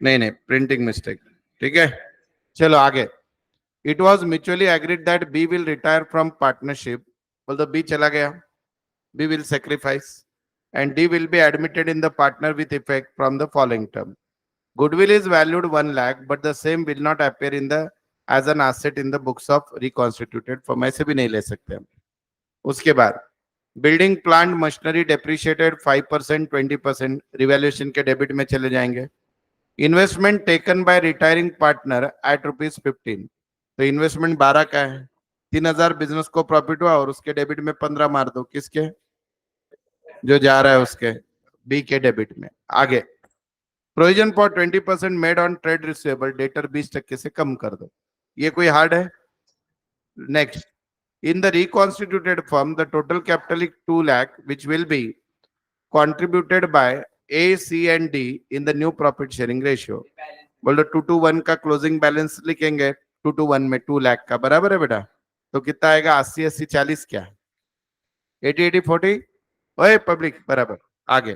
नहीं नहीं, प्रिंटिंग मिस्टेक, ठीक है। चलो आगे। It was mutually agreed that B will retire from partnership, बोल दो बी चला गया, B will sacrifice and D will be admitted in the partner with effect from the following term. Goodwill is valued 1 lakh but the same will not appear in the as an asset in the books of reconstituted form, ऐसे भी नहीं ले सकते हम। उसके बाद building plant machinery depreciated 5%, 20% revaluation के debit में चले जाएंगे। Investment taken by retiring partner at ₹15, तो इन्वेस्टमेंट 12 का है, 3,000 बिजनेस को प्रॉफिट हुआ और उसके डेबिट में 15 मार दो, किसके? जो जा रहा है उसके, बी के डेबिट में। आगे provision for 20% made on trade receivable, debtor 20% से कम कर दो, ये कोई हार्ड है? Next, in the reconstituted firm the total capital is 2 lakh which will be contributed by A, C and D in the new profit sharing ratio। बोलो 2:1 का closing balance लिखेंगे, 2:1 में 2 लाख का बराबर है बेटा, तो कितना आएगा? 80 80 40 क्या, 80 80 40। ओए पब्लिक बराबर। आगे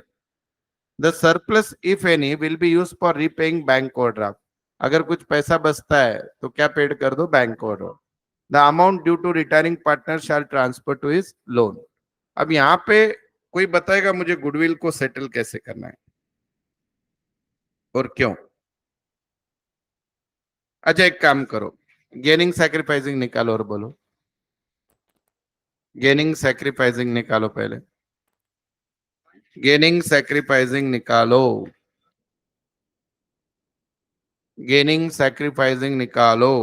the surplus if any will be use for repaying bank overdraft, अगर कुछ पैसा बचता है तो क्या पेड कर दो? Bank overdraft. The amount due to retiring partner shall transfer to his loan. अब यहाँ पे कोई बताएगा मुझे गुडविल को सेटल कैसे करना है और क्यों? अच्छा एक काम करो, गेनिंग सैक्रिफाइसिंग निकालो और बोलो, गेनिंग सैक्रिफाइसिंग निकालो पहले, गेनिंग सैक्रिफाइसिंग निकालो, गेनिंग सैक्रिफाइसिंग निकालो।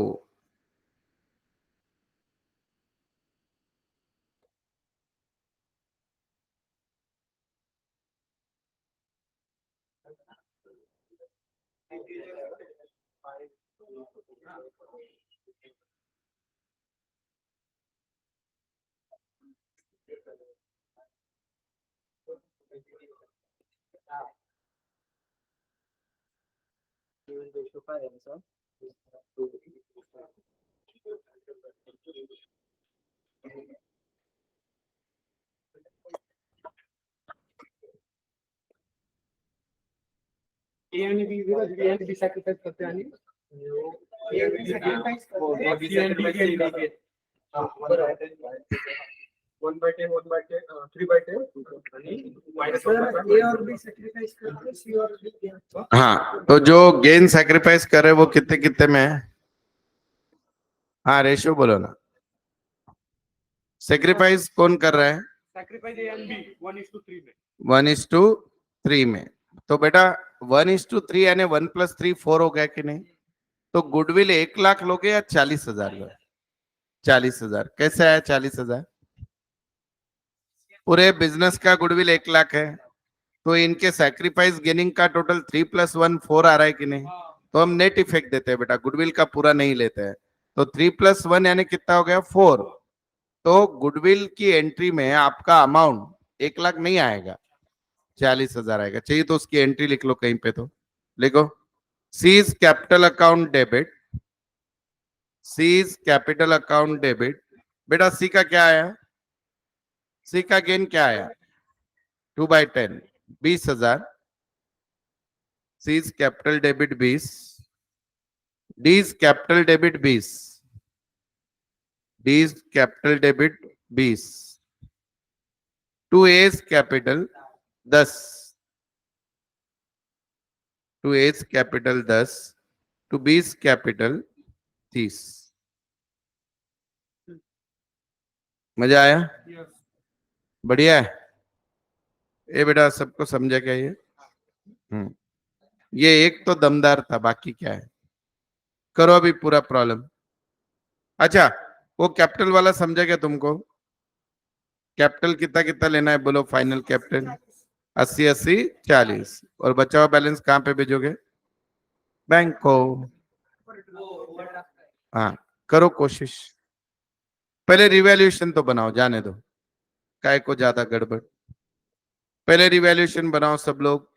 ए आणि बी विरोध, बी आणि बी सॅक्रिफाइस करते आणि ए आणि बी सॅक्रिफाइस करते, बी आणि बी करते। हां बरोबर आहे। 1/10 1/10 3/10 आणि माइनस ए और बी सैक्रिफाइस करते, सी और डी। हाँ तो जो गेन सैक्रिफाइस करे वो कितने कितने में है? हाँ रेशियो बोलो ना, सेक्रीफाइस कौन कर रहा है? सैक्रिफाइस ए एंड बी 1:3 में, 1:3 में। तो बेटा 1:3 यानी 1+3 4 हो गया कि नहीं? तो गुडविल 1 लाख लोगे या 40,000 लोगे? 40,000 कैसे आया? 40,000 पूरे बिजनेस का गुडविल 1 लाख है, तो इनके सैक्रिफाइस गेनिंग का टोटल 3+1 4 आ रहा है कि नहीं? तो हम नेट इफेक्ट देते हैं बेटा, गुडविल का पूरा नहीं लेते हैं। तो 3+1 यानी कितना हो गया? 4। तो गुडविल की एंट्री में आपका अमाउंट 1 लाख नहीं आएगा, 40,000 आएगा। चाहिए तो उसकी एंट्री लिख लो कहीं पे, तो लिखो C's capital account debit C is capital account debit. बेटा सी का क्या आया, सी का गेन क्या आया, 2/10, 20,000। C is capital debit 20, D is capital debit 20, D is capital debit 20, to A is capital 10, to A is capital 10, to B is capital 30। मजा आया, बढ़िया है। ये बेटा सबको समझा क्या ये? ये एक तो दमदार था, बाकी क्या है, करो अभी पूरा प्रॉब्लम। अच्छा वो कैपिटल वाला समझा क्या तुमको? कैपिटल कितना कितना लेना है बोलो, फाइनल कैपिटल 80 80 40, और बचा हुआ बैलेंस कहाँ पे भेजोगे? बैंक को। हाँ करो कोशिश, पहले रिवैल्यूएशन तो बनाओ, जाने दो काय को ज्यादा गड़बड़। पहले रिवैल्यूएशन बनाओ सब लोग,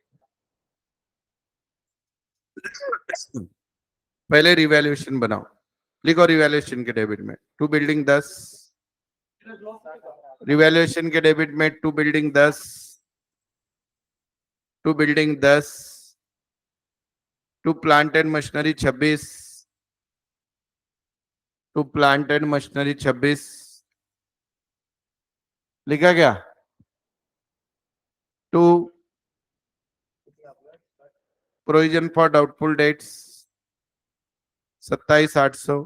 पहले रिवैल्यूएशन बनाओ। लिखो रिवैल्यूएशन के डेबिट में टू बिल्डिंग 10, रिवैल्यूएशन के डेबिट में to building 10, to building 10, to plant and machinery 26, to plant and machinery 26, लिखा क्या? To provision for doubtful debts 27,800,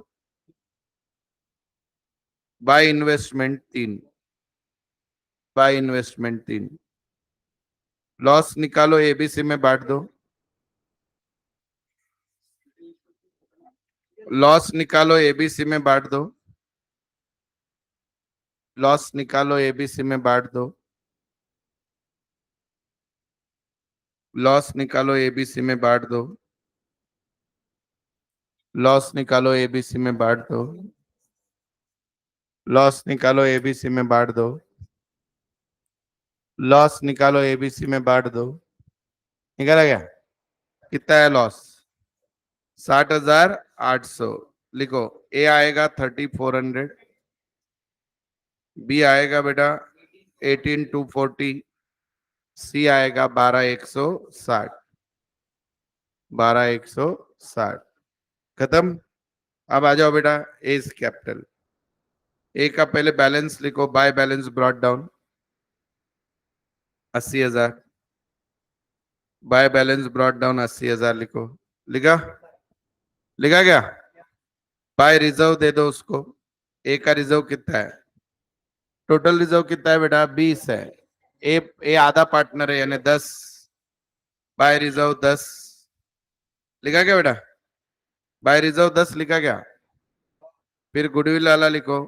by investment 3, by investment 3। Loss निकालो, एबीसी में बांट दो, लॉस निकालो एबीसी में बांट दो, लॉस निकालो एबीसी में बांट दो, लॉस निकालो एबीसी में बांट दो, लॉस निकालो एबीसी में बांट दो, लॉस निकालो एबीसी में बांट दो, लॉस निकालो एबीसी में बांट दो। निकाला क्या? कितना है लॉस? 60,800। लिखो ए आएगा 3400, बी आएगा बेटा 18,240, सी आएगा 12,160, 12,160। खत्म। अब आ जाओ बेटा ए इज कैपिटल। ए का पहले बैलेंस लिखो, by balance brought down 80,000, bye balance brought down 80,000 लिखो। लिखा? लिखा क्या? बाय रिजर्व दे दो उसको। ए का रिजर्व कितना है? टोटल रिजर्व कितना है बेटा? 20 है। ए आधा पार्टनर है यानी 10, बाय रिजर्व 10। लिखा क्या बेटा? बाय रिजर्व 10 लिखा क्या? फिर गुडविल वाला लिखो,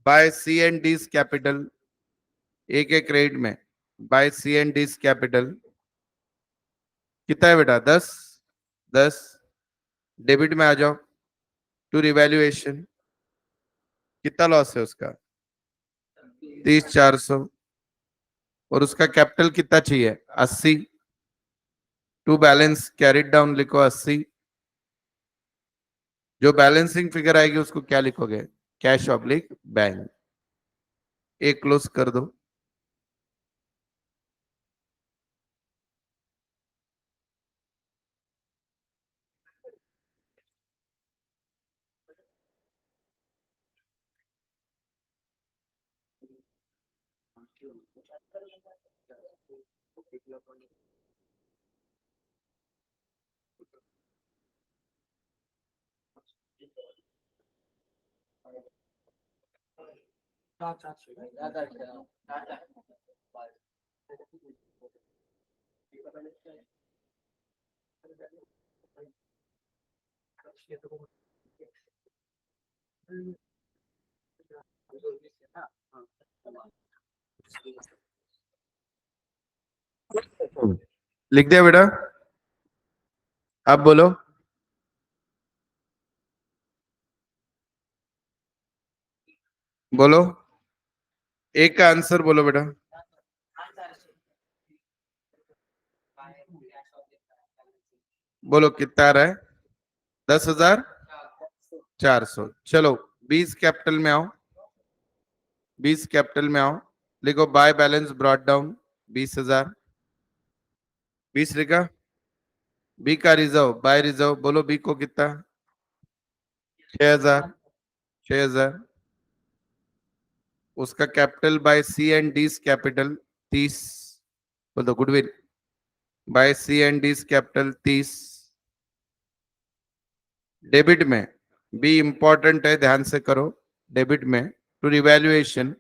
by C and D capital, A के क्रेडिट में by C and D capital कितना है बेटा? 10, 10। डेबिट में आ जाओ, टू रिवैल्यूएशन कितना लॉस है उसका? 30,400, और उसका कैपिटल कितना चाहिए? 80, टू बैलेंस कैरिड डाउन लिखो 80। जो बैलेंसिंग फिगर आएगी उसको क्या लिखोगे? Cash oblique bank. एक क्लोज कर दो। लिख दिया बेटा? अब बोलो। बोलो एक का आंसर बोलो बेटा। बोलो कितना आ रहा है? 10,000, 400। चलो 20 कैपिटल में आओ, 20 कैपिटल में आओ, लिखो बाय बैलेंस ब्रॉट डाउन 20,000। 20 लिखा। बी का रिजर्व, बाय रिजर्व बोलो, बी को कितना? 6,000। 6,000। उसका capital by C and D capital 30, बोलो goodwill by C and D capital 30। Debit में बी इंपॉर्टेंट है, ध्यान से करो। डेबिट में टू रिवैल्यूएशन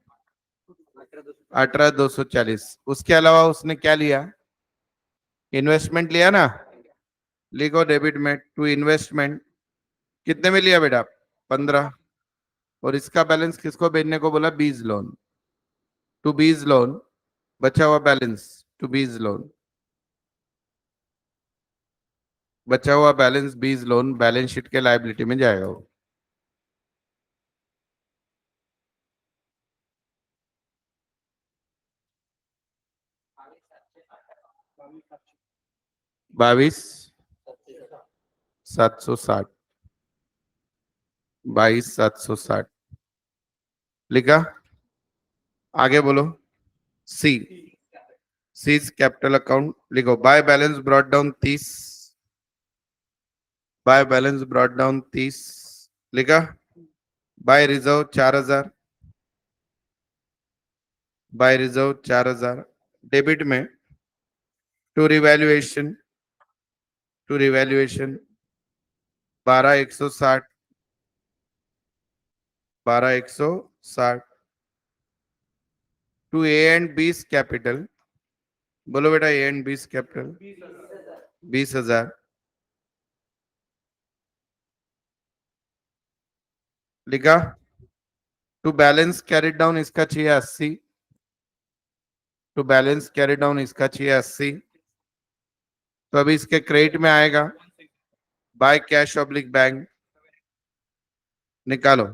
18,240। उसके अलावा उसने क्या लिया? इन्वेस्टमेंट लिया ना, लिखो डेबिट में टू इन्वेस्टमेंट। कितने में लिया बेटा? 15। और इसका बैलेंस किसको भेजने को बोला? बीज लोन, टू बीज लोन। बचा हुआ बैलेंस टू बीज लोन, बचा हुआ balance B's loan balance sheet के लायबिलिटी में जाएगा वो। बाईस 760, 22,760 लिखा। आगे बोलो। सी, सीज कैपिटल अकाउंट लिखो by balance brought down 30, by balance brought down 30 लिखा। By reserve 4,000, by reserve 4,000। Debit में to revaluation, to revaluation 12,160, 12,160। To A and B capital, बोलो बेटा ए एंड बी कैपिटल 20,000 लिखा। टू बैलेंस कैरी डाउन इसका चाहिए 80, to balance carry down इसका चाहिए 80। तो अभी इसके क्रेडिट में आएगा बाय कैश ऑब्लिक बैंक, निकालो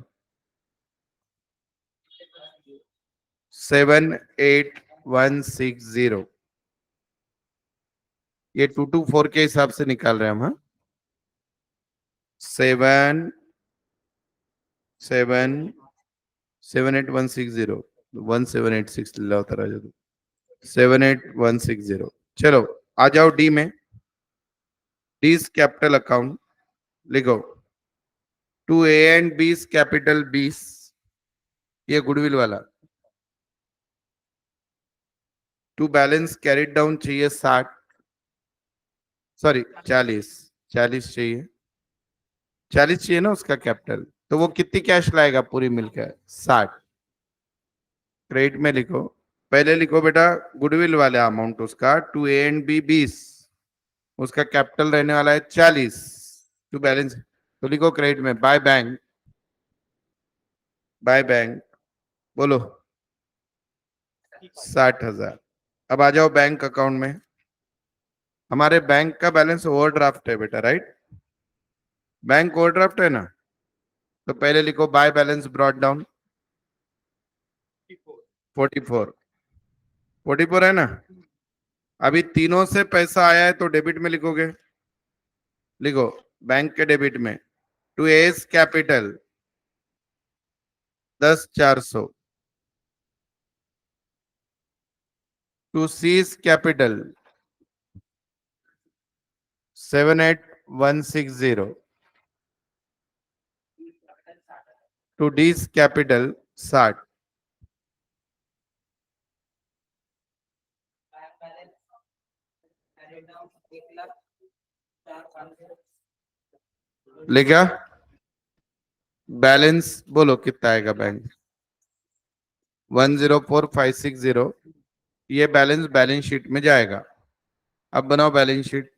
78160। ये 224 के हिसाब से निकाल रहे हैं हम। हाँ 78160, 1786 ला उतरा जो 78160। चलो आ जाओ डी में। डी कैपिटल अकाउंट लिखो to A and B capital 20, ये गुडविल वाला। टू बैलेंस कैरिड डाउन चाहिए 60, सॉरी 40, 40 चाहिए, 40 चाहिए ना उसका कैपिटल। तो वो कितनी कैश लाएगा पूरी मिलकर? 60। क्रेडिट में लिखो, पहले लिखो बेटा गुडविल वाले अमाउंट उसका टू ए एंड बी 20, उसका कैपिटल रहने वाला है 40। टू बैलेंस तो लिखो क्रेडिट में बाय बैंक, बाय बैंक बोलो 60,000। अब आ जाओ बैंक अकाउंट में। हमारे बैंक का बैलेंस ओवरड्राफ्ट है बेटा, राइट? बैंक ओवरड्राफ्ट है ना, तो पहले लिखो बाय बैलेंस ब्रॉट डाउन 44, 44 है ना। अभी तीनों से पैसा आया है तो डेबिट में लिखोगे, लिखो बैंक के डेबिट में to A's capital 10,400, to C's capital 78160, to D's capital 60। लिखा। बैलेंस बोलो कितना आएगा बैंक? 104,560। ये बैलेंस बैलेंस शीट में जाएगा। अब बनाओ बैलेंस शीट।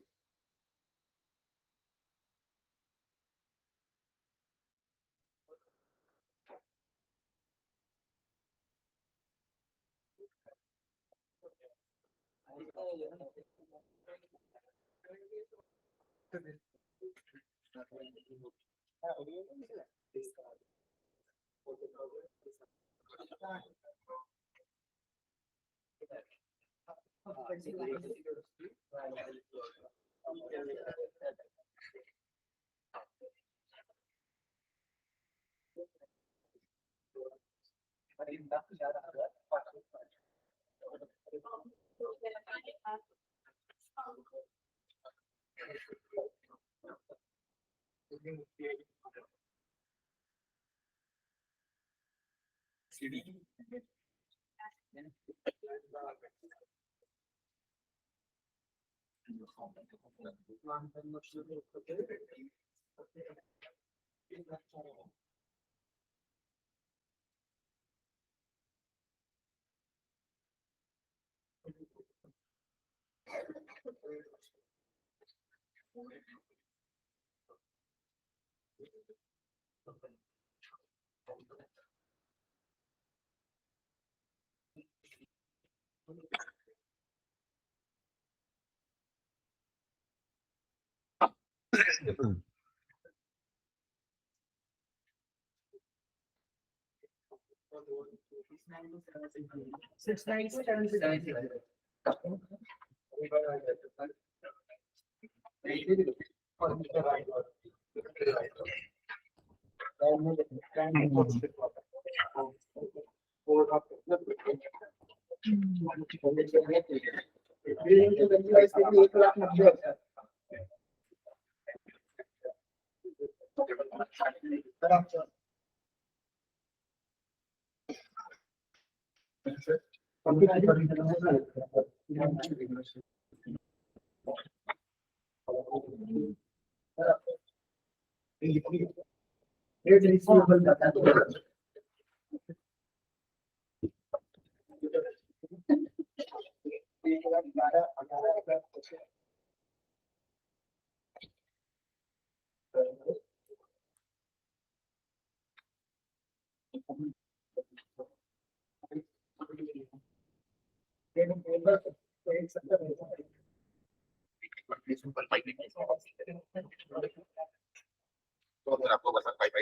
तो अगर आपको बस 5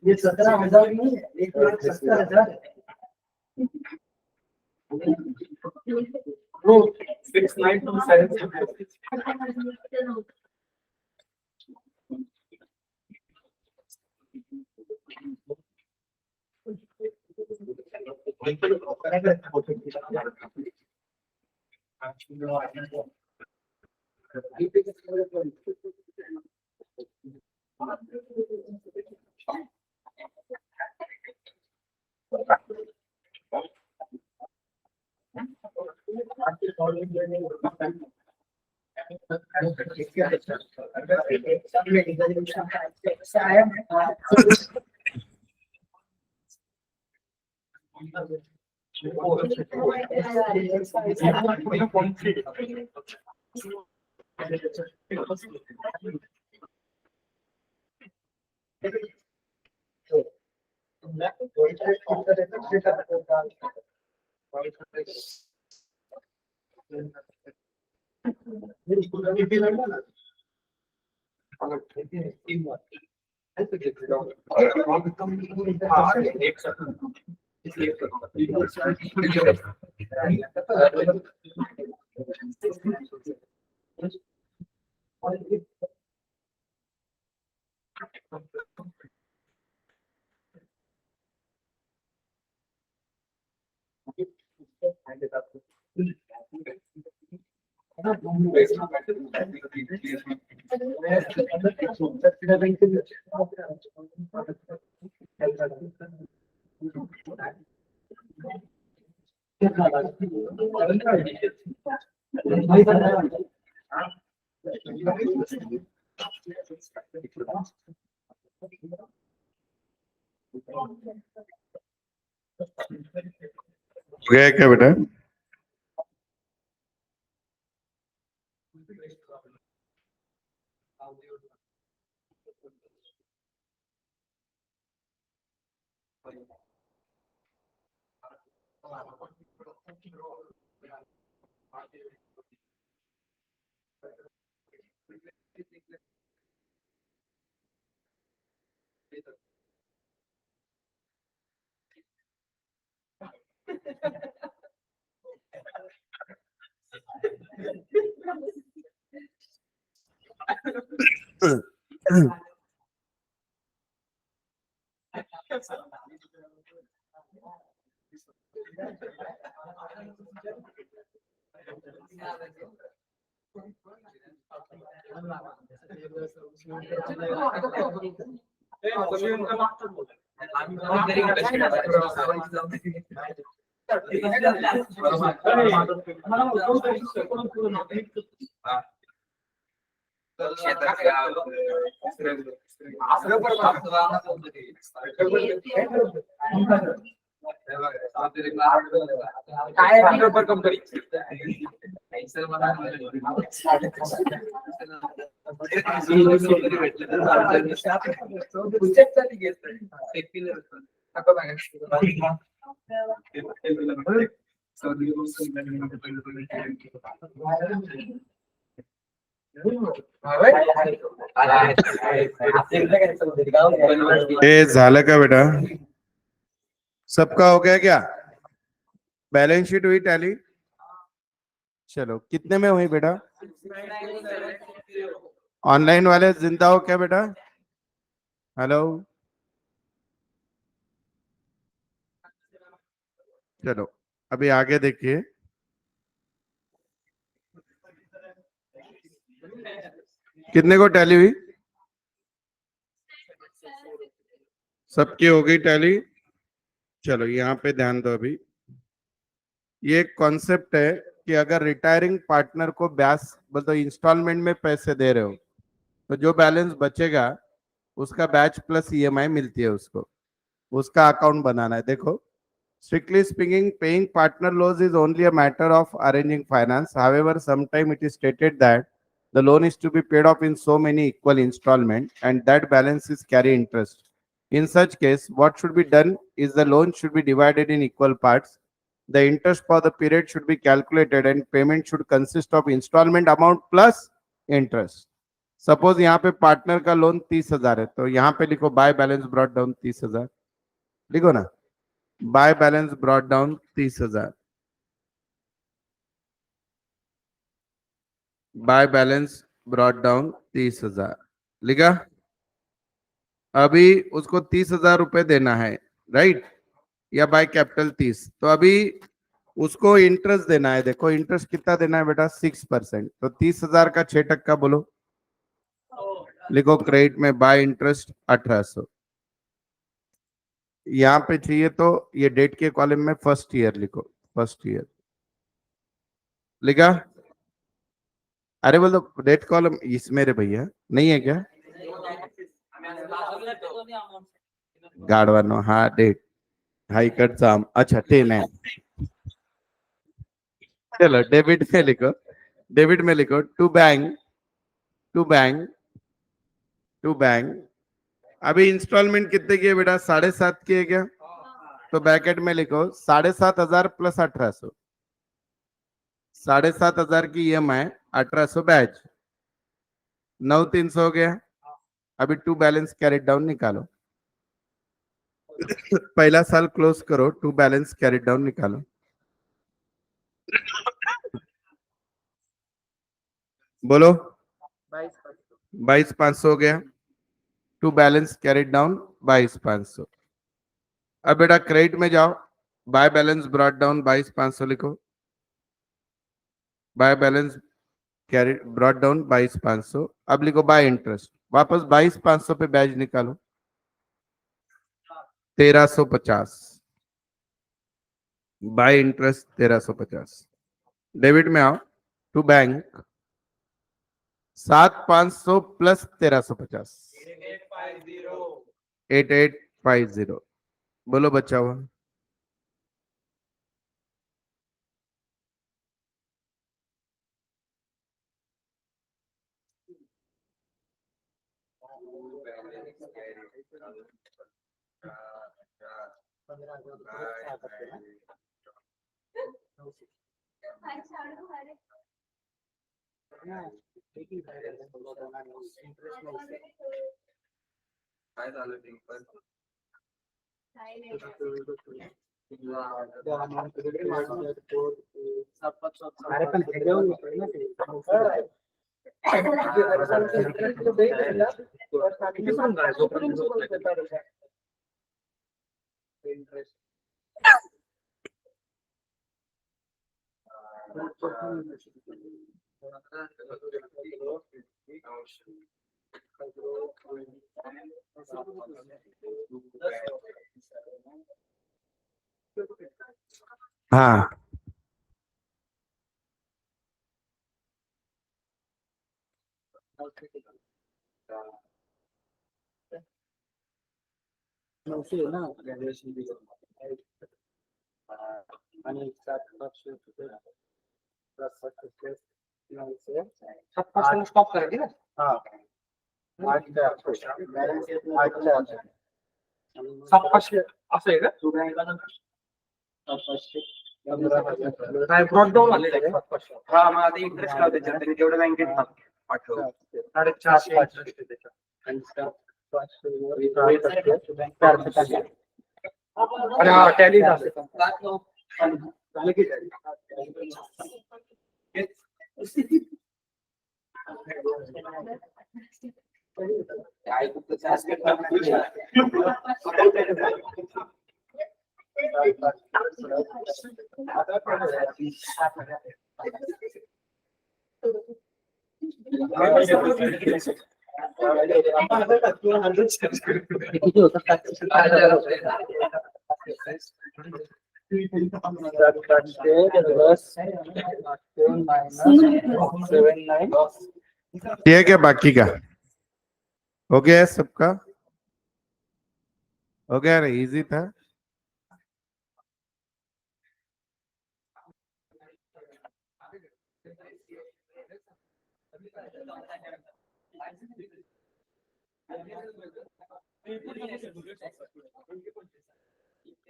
ये 17,000 नहीं है, 1,70,000 No, 6,927. हो गया क्या बेटा? हे झालं का बेटा? सबका हो गया क्या? बैलेंस शीट हुई टैली? चलो, कितने में हुई बेटा? ऑनलाइन वाले जिंदा हो क्या बेटा? हेलो, चलो अभी आगे देखिए। कितने को टैली हुई? सबकी हो गई टैली? चलो यहाँ पे ध्यान दो। अभी ये एक कॉन्सेप्ट है कि अगर रिटायरिंग पार्टनर को ब्याज मतलब इंस्टॉलमेंट में पैसे दे रहे हो तो जो बैलेंस बचेगा उसका बैच प्लस ईएमआई मिलती है उसको, उसका अकाउंट बनाना है। देखो, strictly speaking, paying partner loans is only a matter of arranging finance. However, sometimes it is stated that the loan is to be paid off in so many equal installments and that balance is carry interest. In such case, what should be done is the loan should be divided in equal parts. The interest for the period should be calculated and payment should consist of installment amount plus interest. Suppose यहाँ पे partner का loan 30,000 है तो यहाँ पे लिखो by balance brought down 30,000, लिखो ना, bye balance brought down 30,000, bye balance brought down 30,000 लिखा। अभी उसको 30,000 रुपए देना है, राइट, या बाय कैपिटल 30, तो अभी उसको इंटरेस्ट देना है। देखो इंटरेस्ट कितना देना है बेटा? 6%। तो 30,000 का 6% बोलो, लिखो क्रेडिट में बाय इंटरेस्ट 1800। यहाँ पे चाहिए तो ये डेट के कॉलम में फर्स्ट ईयर लिखो, फर्स्ट ईयर लिखा। अरे बोल दो डेट कॉलम इसमें रे भैया, नहीं है क्या? गाडवानो, हाँ डेट हाई कट साम, अच्छा 10 है। चलो डेबिट में लिखो, डेबिट में लिखो to bank, to bank, to bank. अभी इंस्टॉलमेंट कितने की है बेटा? 7.5 की है क्या? तो ब्रैकेट में लिखो 7,500 प्लस 1800, 7,500 की ईएमआई, 1800 बैच, 9,300 हो गया। अभी टू बैलेंस कैरेट डाउन निकालो। पहला साल क्लोज करो, टू बैलेंस कैरेट डाउन निकालो। बोलो 22,500 हो गया। To balance carried down 22,500। अब बेटा क्रेडिट में जाओ, बाय बैलेंस ब्रॉट डाउन 22,500 लिखो, by balance carried brought down 22,500। अब लिखो बाय इंटरेस्ट, वापस 22,500 पे बैच निकालो, 1,350, बाय इंटरेस्ट 1,350। डेबिट में आओ, टू बैंक 7,500 प्लस 1,350, 8,850। बोलो बच्चा हुआ। काय झालं ते पण अरे पण हे घेऊन येतोय ना ते. हाँ नऊशे आहे ना आपल्या देशाची. आणि 7,500 रुपये प्लस 7,500 900 7,500 स्टॉप करायची ना. हा 7,500 असं आहे का? 7,500 काय ब्रॉड डाऊन आलेलं आहे 7,500. हा मग आता इंटरेस्ट लावते त्यांनी तेवढं बँकेत पाठव 450 interest आहे त्याच्यात. आणि 450 अरे हा टॅली झालं की टॅली. काय किती होतं? 7,500 ये है क्या बाकी का हो गया है सबका हो गया रे इजी था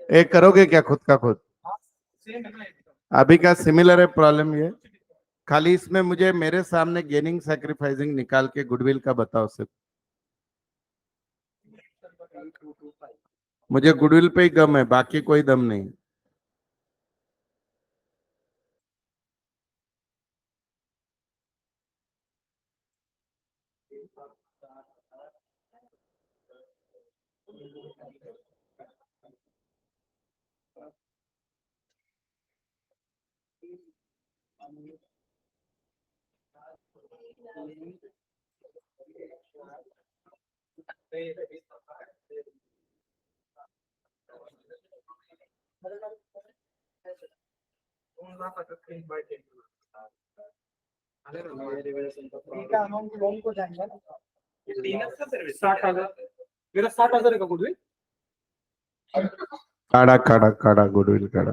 एक करोगे क्या खुद का खुद अभी का सिमिलर है प्रॉब्लम ये खाली इसमें मुझे मेरे सामने गेनिंग सैक्रिफाइसिंग निकाल के गुडविल का बताओ सिर्फ मुझे गुडविल पे ही गम है बाकी कोई दम नहीं लोन को जाएंगे 60,000 मेरा 60,000 है का गुडविल. काड़ा काड़ा काड़ा गुडविल काड़ा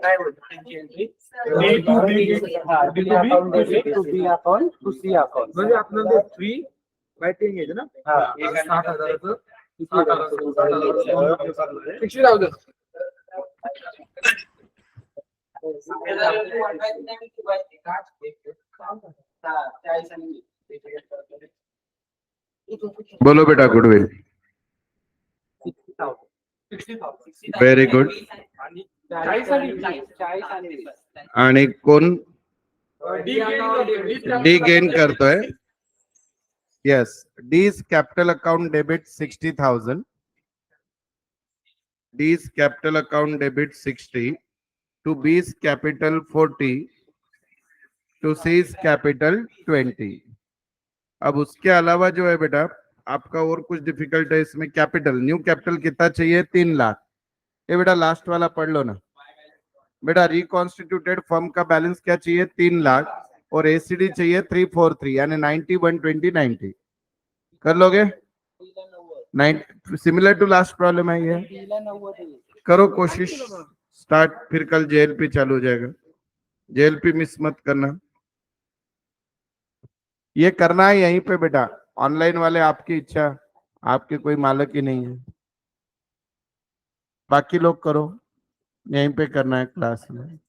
काय होतं त्यांची एंट्री टू सी अकाउंट म्हणजे आपल्याला 3 बायटिंग आहे ना. 60,000चं 60,000 बोलो बेटा गुडविल व्हेरी गुड आणि कोण डी गेन करतोय yes D's capital account debit 60,000 D's capital account debit 60 to B's capital 40 to C's capital 20 अब उसके अलावा जो है बेटा आपका और कुछ डिफिकल्ट है इसमें कैपिटल न्यू कैपिटल कितना चाहिए 3 लाख ये बेटा लास्ट वाला पढ़ लो ना बेटा रिकॉन्स्टिट्यूटेड फर्म का बैलेंस क्या चाहिए 3 लाख और एसीडी चाहिए 343 यानी 90 120 90 कर लोगे सिमिलर टू लास्ट प्रॉब्लम है ये करो कोशिश स्टार्ट फिर कल जेएलपी चालू हो जाएगा जेएलपी मिस मत करना। ये करना है यहीं पे बेटा, ऑनलाइन वाले आपकी इच्छा, आपके कोई मालिक ही नहीं है, बाकी लोग करो, यहीं पे करना है क्लास में।